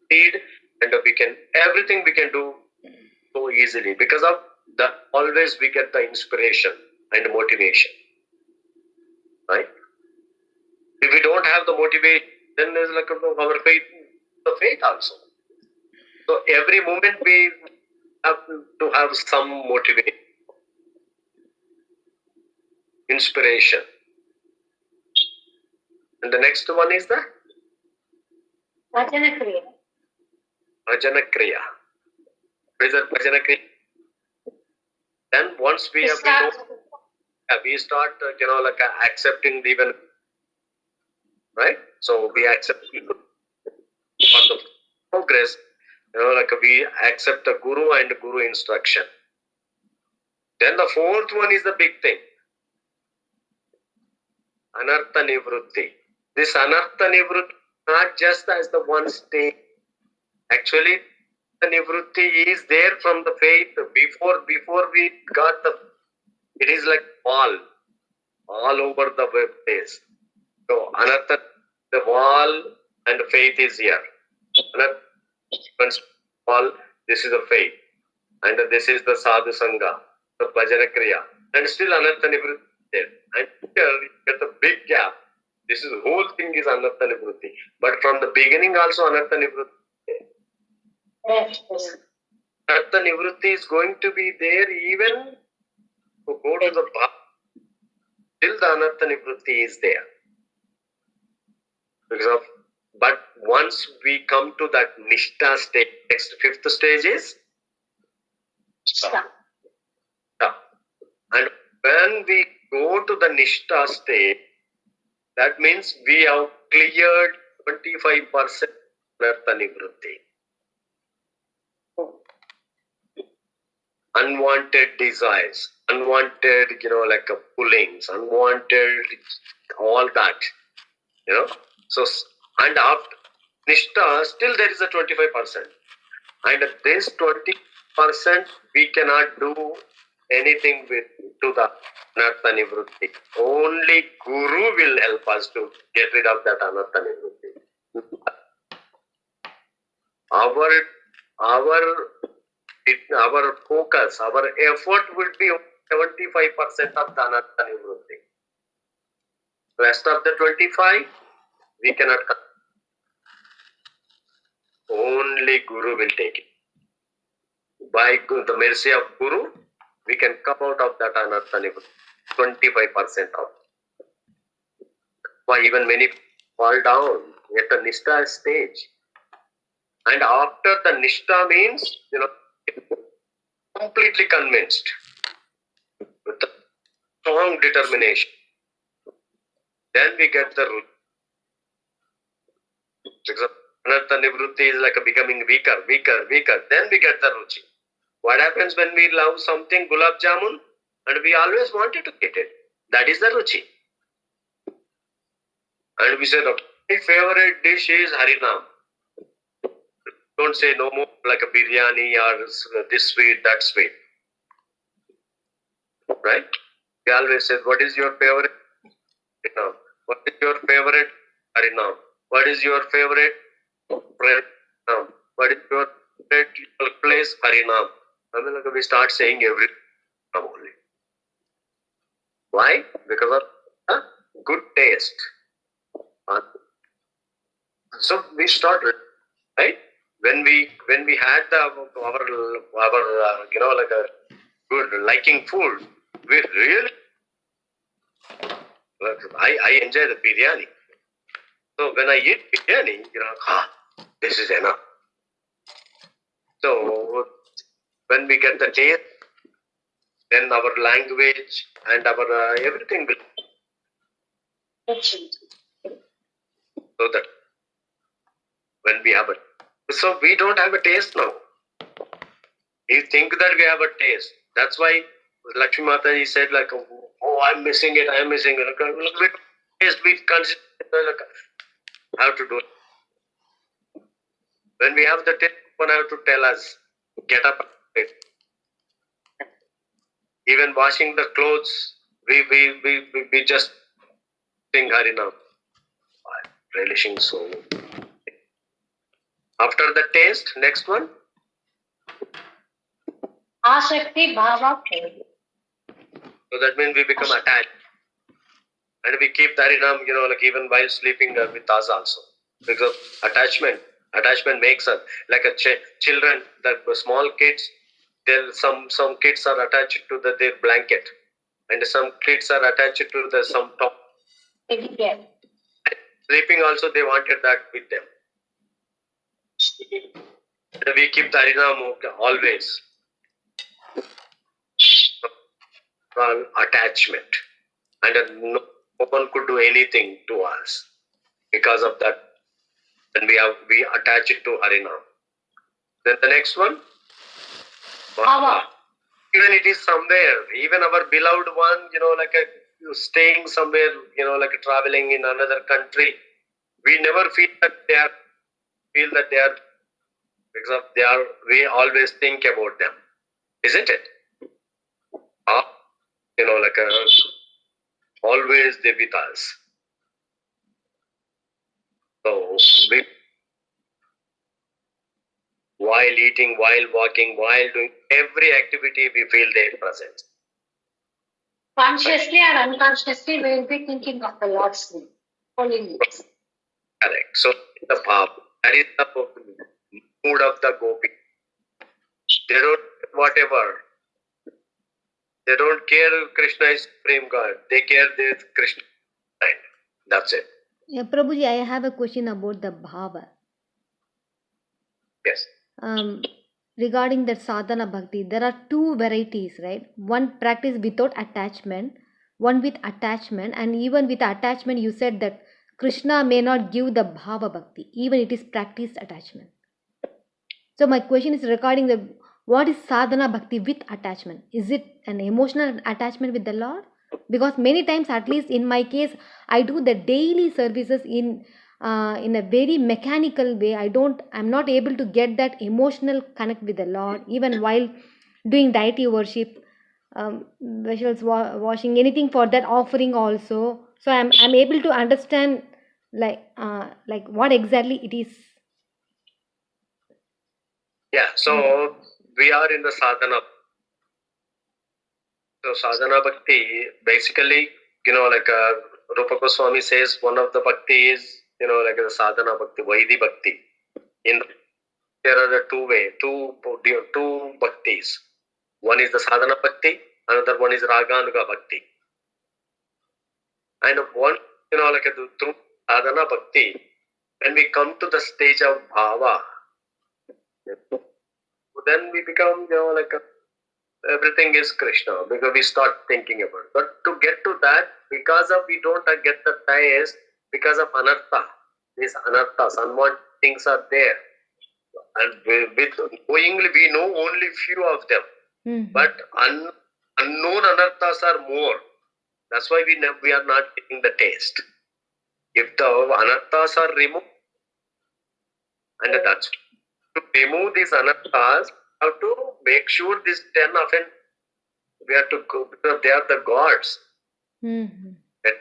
feed, and everything we can do so easily. Because of that, always we get the inspiration and motivation. Right? If we don't have the motivation, then there's like our faith, the faith also. So every moment we have to have some motivation, inspiration. And the next one is the Bhajana Kriya. Bhajana Kriya. What is that Bhajana Kriya? Then once we start, accepting even, right? So we accept for the progress, we accept the Guru and Guru instruction. Then the fourth one is the big thing. Anartha nivrutti. This anartha nivrutti not just as the one stage. Actually, the nivrutti is there from the faith before we got it is like all over the place. So anartha, the wall and the faith is here. Wall, this is the faith. And this is the sadhu sangha, the bhajana kriya. And still anartha nivrutti there. And here you get the big gap. This is the whole thing is anartha nivrutti. But from the beginning also anartha nivrutti. Yes. Anartha nivrutti is going to be there even to go to the bhakti. Still the anartha nivrutti is there. But once we come to that nishtha stage, next fifth stage is Stop. And when we go to the nishtha stage, that means we have cleared 25% anartha nivrutti. Unwanted desires, unwanted, like pullings, unwanted, all that, So, and after Nishta, still there is a 25%. And this 20%, we cannot do anything with to the anartha nivrutti. Only Guru will help us to get rid of that anartha nivrutti. Our focus, our effort would be 75% of the anartha nivrutti. Rest of the 25, we cannot. Only Guru will take it. By the mercy of Guru, we can come out of that anartha nivrutti. 25% of. Why even many fall down at the Nishta stage. And after the Nishta means, completely convinced with a strong determination. Then we get the root. Anartha nivrutti is like becoming weaker. Then we get the ruchi. What happens when we love something, gulab jamun, and we always wanted to get it? That is the ruchi. And we say the favorite dish is Harinam. Don't say no more like a biryani or this sweet, that sweet. Right? We always say, what is your favorite Harinam? What is your favorite Harinam? What is your favorite Harinam? What is your favorite place Harinam? I mean, like we start saying everything only. Why? Because of good taste. So we started, right? When we had our like a good liking food, we really I enjoy the biryani. So when I eat biryani, this is enough. So when we get the taste, then our language and our everything will. So that when we have so we don't have a taste now. You think that we have a taste. That's why Lakshmi Mataji said like, oh, I'm missing it. Look, taste we consider how to do it. When we have the taste, one have to tell us, get up. Even washing the clothes, we just sing Harinam. Relishing so. After the taste, next one. Asakti bhava. So that means we become attached. And we keep Harinam, like even while sleeping with us also. Because attachment makes us like a children, the small kids, some kids are attached to their blanket. And some kids are attached to some top. Sleeping also, they wanted that with them. And we keep Harinam always. Attachment. And no one could do anything to us because of that. Then we attach it to Harinam. Then the next one. Bhava. Even it is somewhere, even our beloved one, like staying somewhere, like traveling in another country, we never feel that they are, because we always think about them, isn't it? Like always they with us. So while eating, while walking, while doing every activity, we feel their presence. Consciously or unconsciously, we will be thinking of the Lord's name. Holy name. Correct. So the bhav, that is the mood of the gopi. They don't whatever. They don't care Krishna is Supreme God. They care their Krishna. That's it. Yeah, Prabhuji, I have a question about the bhava. Yes. Regarding the sadhana bhakti, there are two varieties, right? One practice without attachment, one with attachment, and even with attachment, you said that Krishna may not give the bhava bhakti, even it is practiced attachment. So my question is regarding what is sadhana bhakti with attachment? Is it an emotional attachment with the Lord? Because many times, at least in my case, I do the daily services in a very mechanical way. I'm not able to get that emotional connect with the Lord, even while doing deity worship, vessels washing, anything for that offering also. So I'm able to understand like what exactly it is. Yeah, so we are in the sadhana. So sadhana bhakti, basically, Rupa Goswami says one of the bhakti is, like the sadhana bhakti, Vaidhi bhakti. There are the two bhaktis. One is the sadhana bhakti, another one is raganuga bhakti. And one, through sadhana bhakti, when we come to the stage of bhava, then we become, everything is Krishna, because we start thinking about it. But to get to that, because of we don't get the taste, because of anartha, these anarthas, unwanted things are there. And with knowingly, we know only few of them. Mm-hmm. But unknown anarthas are more. That's why we are not getting the taste. If the anarthas are removed, and that's to remove these anarthas, how to make sure these 10 offense, we have to go, because they are the gods. Mm-hmm. We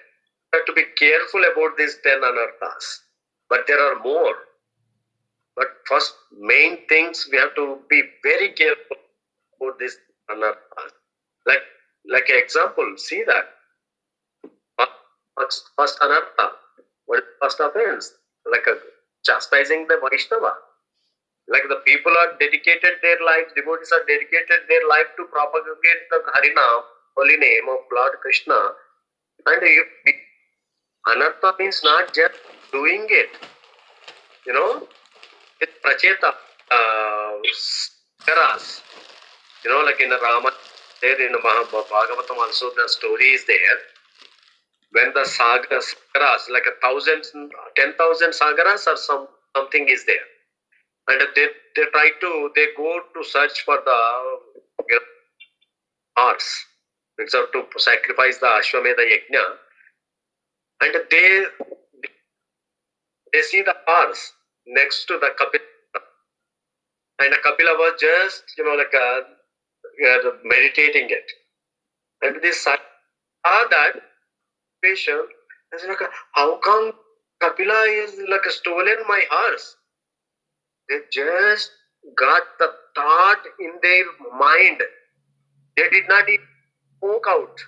have to be careful about these 10 anarthas. But there are more. But first, main things, we have to be very careful about these anarthas. Like an example, see that. First anartha, what is first offense? Like chastising the Vaishnava. Like the people are dedicated their lives, devotees are dedicated their life to propagate the Harinam, holy name of Lord Krishna. And if anartha means not just doing it, it's pracheta, sagaras, like in the Ramayan, there in the Bhagavatam also the story is there. When the sagaras, like 10,000 sagaras or something is there. And they go to search for the horse, except to sacrifice the Ashwamedha Yajna. And they see the horse next to the Kapila. And the Kapila was just, meditating it. And they saw that patient, it's like, how come Kapila is like stolen my horse? They just got the thought in their mind. They did not even spoke out.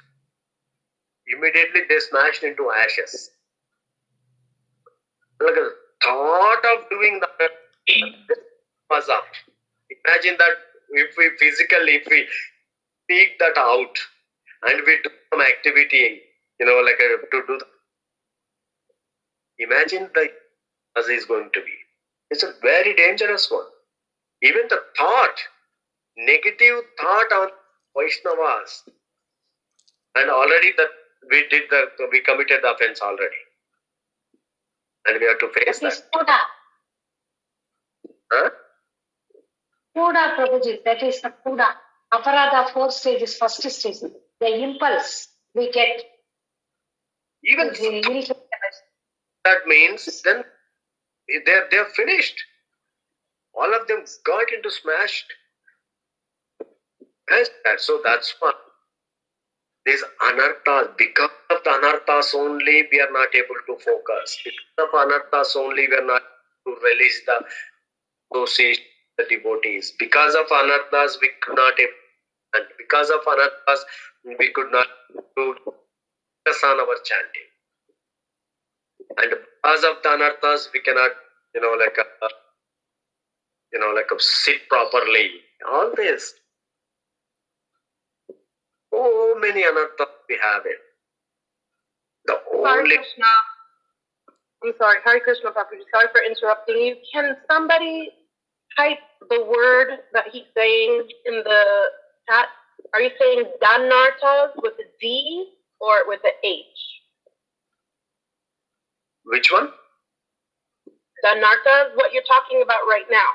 Immediately they smashed into ashes. Like a thought of doing that was up. Imagine that if we speak that out and we do some activity, to do that. Imagine the as is going to be. It's a very dangerous one. Even the thought, negative thought on Vaishnavas, and already that we committed the offense already, and we have to face That that. is Kuda. Huh? Kuda, Prabhuji, that is the Kuda. Aparada 4 stages, first stage. The impulse we get. Even that means then they're finished. All of them got into smashed. So that's why these anarthas, because of the anarthas only, we are not able to focus. Because of anarthas only, we are not able to release the association with the devotees. Because of anarthas, we could not able, and because of anarthas, we could not do focus on our chanting. And because of the anarthas, we cannot, sit properly. All this. So many anarthas we have it. The Hare only Krishna. I'm sorry, Hare Krishna, Prabhuji. Sorry for interrupting you. Can somebody type the word that he's saying in the chat? Are you saying Dhanartas with a D or with a H? which one? Dhanartas, what you're talking about right now.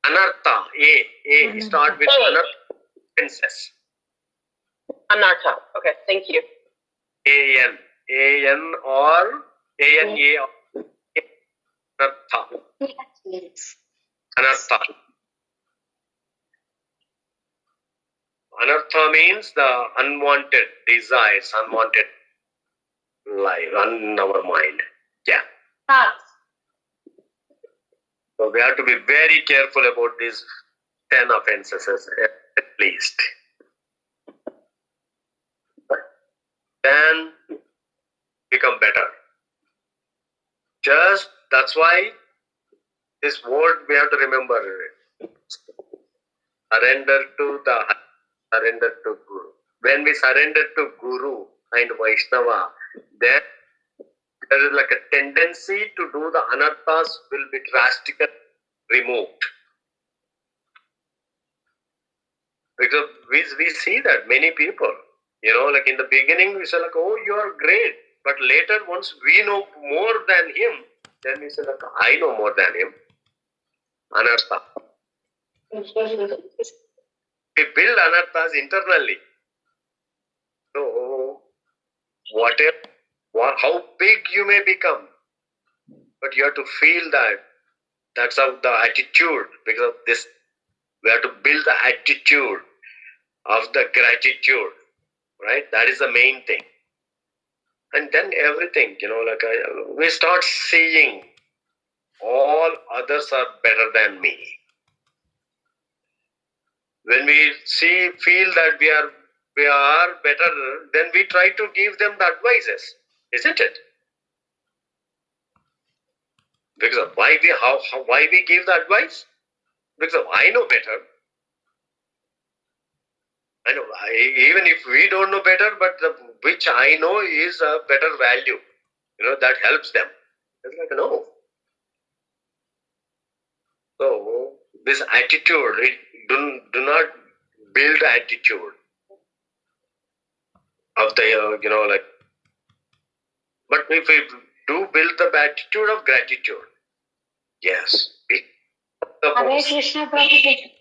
Anartha. A. Start with A. anartha. Offenses. Anartha. Okay, thank you. A-N. A-N or A-N-A. Anartha. Anartha. Anartha means the unwanted desires, unwanted life, in our mind. Yeah. So we have to be very careful about these 10 offenses at least. Then become better. Just that's why this word we have to remember. Surrender to Guru. When we surrender to Guru and Vaishnava, then there is like a tendency to do the anarthas will be drastically removed. Because we see that many people, like in the beginning we say like, oh, you are great. But later once we know more than him, then we say like, I know more than him. Anartha. We build anarthas internally. So, how big you may become, but you have to feel that. That's how the attitude, because of this, we have to build the attitude of the gratitude, right? That is the main thing. And then everything, we start seeing all others are better than me. When we feel that we are better, then we try to give them the advices, isn't it? Because of why we give the advice? Because of I know better. I know, even if we don't know better, but which I know is a better value, that helps them. It's like, no. So, this attitude, do not build the attitude of the, but if we do build the attitude of gratitude, yes. Hare Krishna, Prabhuji.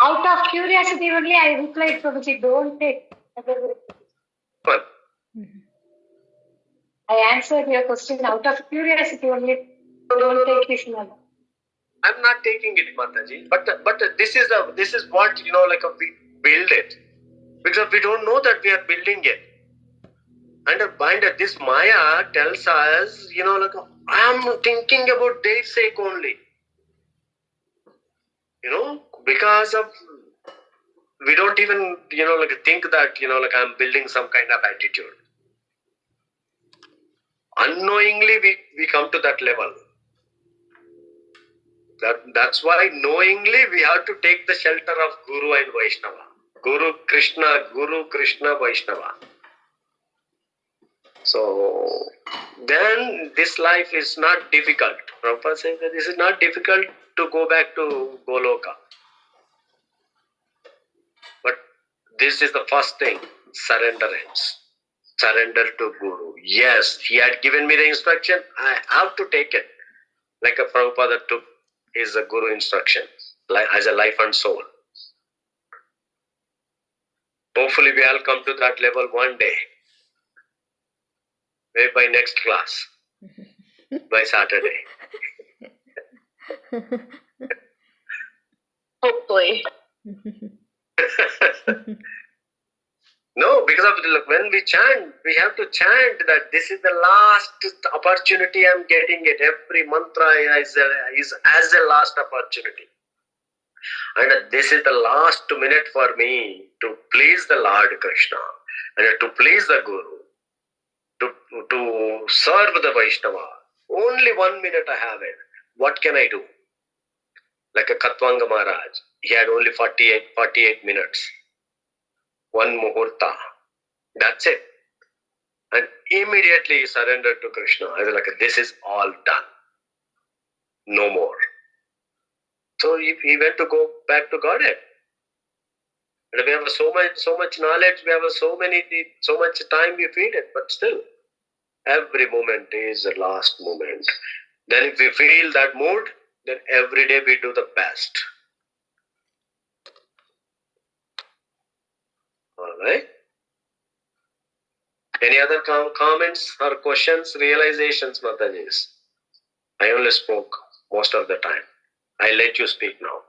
Out of curiosity only, I replied, Prabhuji, don't take. Fun. I answered your question out of curiosity only. Don't take this number. I'm not taking it, Mataji. But this is what we build it, because we don't know that we are building it. And this Maya tells us, I'm thinking about their sake only. Because of we don't even think that I'm building some kind of attitude. Unknowingly we come to that level. That's why knowingly we have to take the shelter of Guru and Vaishnava. Guru Krishna, Vaishnava. So then this life is not difficult. Prabhupada says that this is not difficult to go back to Goloka. But this is the first thing, surrenderance. Surrender to Guru. Yes, he had given me the instruction, I have to take it. Like a Prabhupada took his Guru instruction as a life and soul. Hopefully we all come to that level one day. Maybe by next class. By Saturday. Hopefully. No, because of when we chant, we have to chant that this is the last opportunity I'm getting it. Every mantra is as a last opportunity. And this is the last minute for me to please the Lord Krishna and to please the Guru, to serve the Vaishnava. Only 1 minute I have it. What can I do? Like a Katvanga Maharaj, he had only 48 minutes. One muhurta. That's it. And immediately he surrendered to Krishna. I was like, this is all done. No more. So he went to go back to Godhead. And we have so much knowledge, we have so much time we feel it, but still, every moment is the last moment. Then if we feel that mood, then every day we do the best. all, right? Any other comments or questions, realizations, Matajis? I only spoke most of the time. I let you speak now.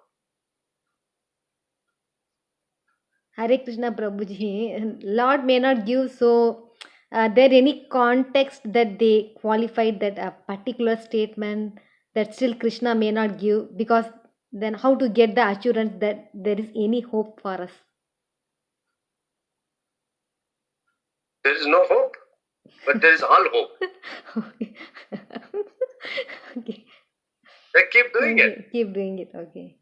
Hare Krishna Prabhuji, Lord may not give, so there any context that they qualified that a particular statement that still Krishna may not give, because then how to get the assurance that there is any hope for us? There is no hope, but there is all hope. Okay. They keep doing it. Keep doing it. Okay.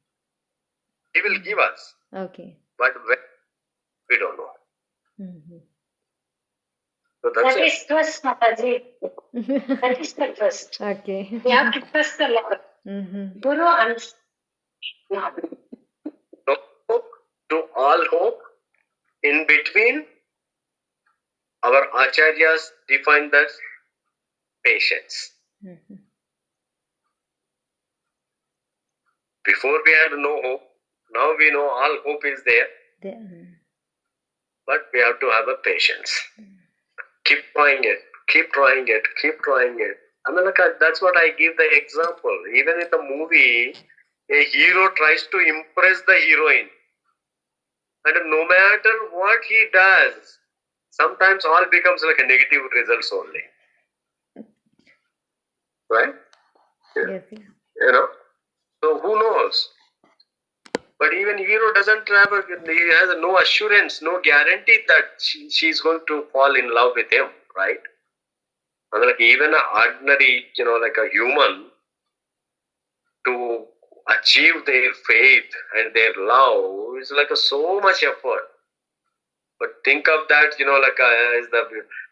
He will give us, Okay. but when, we don't know. Mm-hmm. So that's That it. is trust, Mataji. That is the trust. Okay. We have to trust the Lord. Mm-hmm. Guru and Lord. No hope to all hope. In between, our acharyas define that patience. Mm-hmm. Before we had no hope. Now we know all hope is there, but we have to have a patience. Keep trying it. Keep trying it. Keep trying it. I mean, like, that's what I give the example. Even in the movie, a hero tries to impress the heroine. And no matter what he does, sometimes all becomes like a negative results only. Right? Yes. You know? So who knows? But even hero doesn't have he has no assurance, no guarantee that she's going to fall in love with him, right? And like even an ordinary, like a human, to achieve their faith and their love is like so much effort. But think of that, like as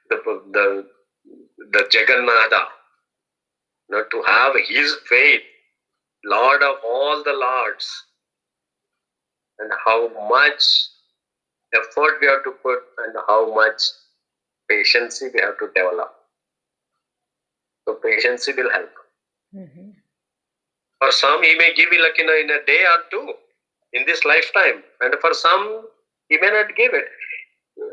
the Jagannatha, to have his faith, Lord of all the lords, and how much effort we have to put and how much patience we have to develop. So patience will help. Mm-hmm. For some, he may give you like in a day or two in this lifetime, and for some, he may not give it.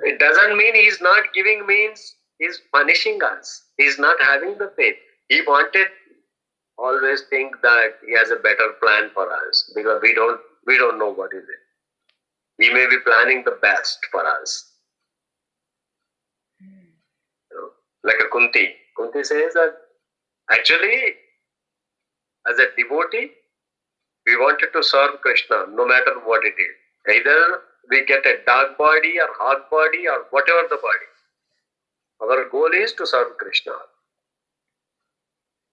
It doesn't mean he's not giving, means he's punishing us. He's not having the faith. He wanted, always think that he has a better plan for us, because we don't know what is it. He may be planning the best for us. Like a Kunti. Kunti says that actually, as a devotee, we wanted to serve Krishna no matter what it is. Either we get a dog body or hog body or whatever the body. Our goal is to serve Krishna.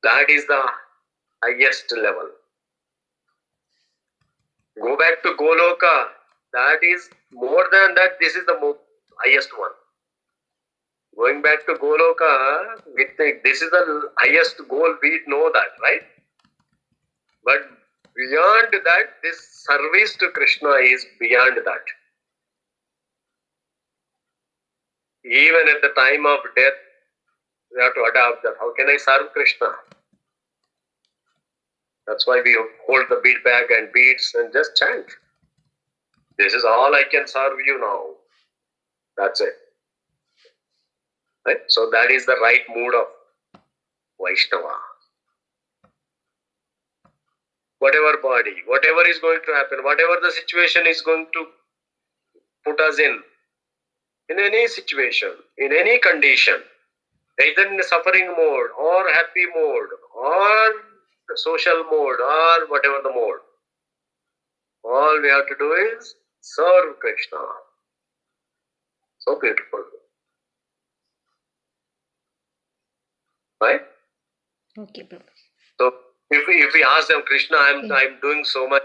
That is the highest level. Go back to Goloka. That is more than that. This is the highest one. Going back to Goloka, this is the highest goal. We know that, right? But beyond that, this service to Krishna is beyond that. Even at the time of death, we have to adapt that. How can I serve Krishna? That's why we hold the bead bag and beads and just chant. This is all I can serve you now. That's it. Right? So that is the right mood of Vaishnava. Whatever body, whatever is going to happen, whatever the situation is going to put us in any situation, in any condition, either in a suffering mode or happy mode or social mode or whatever the mode, all we have to do is serve Krishna. So beautiful. Right? Okay, Prabhu. So if we ask them, Krishna, I'm doing so much,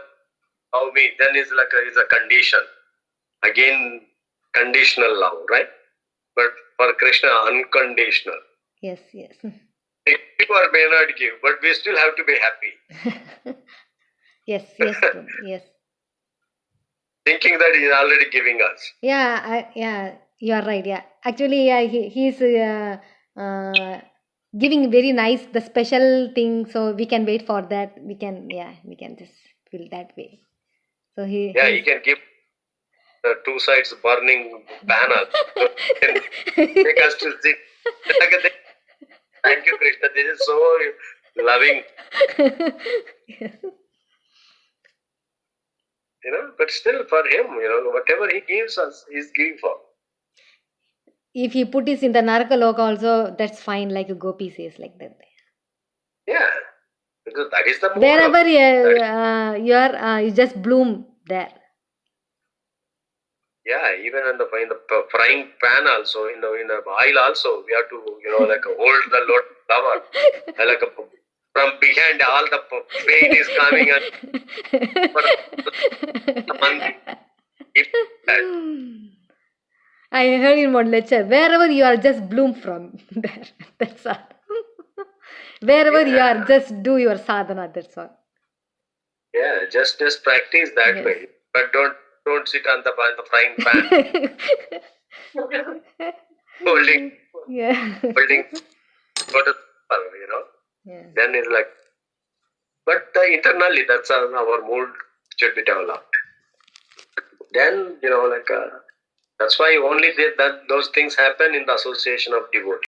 how me? Then it's like it's a condition. Again, conditional love, right? But for Krishna, unconditional. Yes, yes. They give or may not give, but we still have to be happy. Yes, Prabhu. Yes. Thinking that he is already giving us. Yeah, you are right. Yeah, actually, yeah, he's giving very nice the special thing, so we can wait for that. We can just feel that way. So he can give two sides burning panel. So make us to see. Thank you, Krishna. This is so loving. But still for him, whatever he gives us, he's giving for. If he put it in the Naraka Loka also, that's fine, like a gopi says, like that. Yeah, because that is the mode. Wherever you are, you just bloom there. Yeah, even in the frying pan also, in the oil also, we have to, like hold the Lord flower. Like from behind, all the pain is coming and I heard in one lecture, wherever you are, just bloom from there. That's all. Wherever you are, just do your sadhana. That's all. Yeah, just practice that way, but don't sit on the frying pan. holding, holding, Then it's like, but internally, that's our mood should be developed. Then, that's why only those things happen in the association of devotees.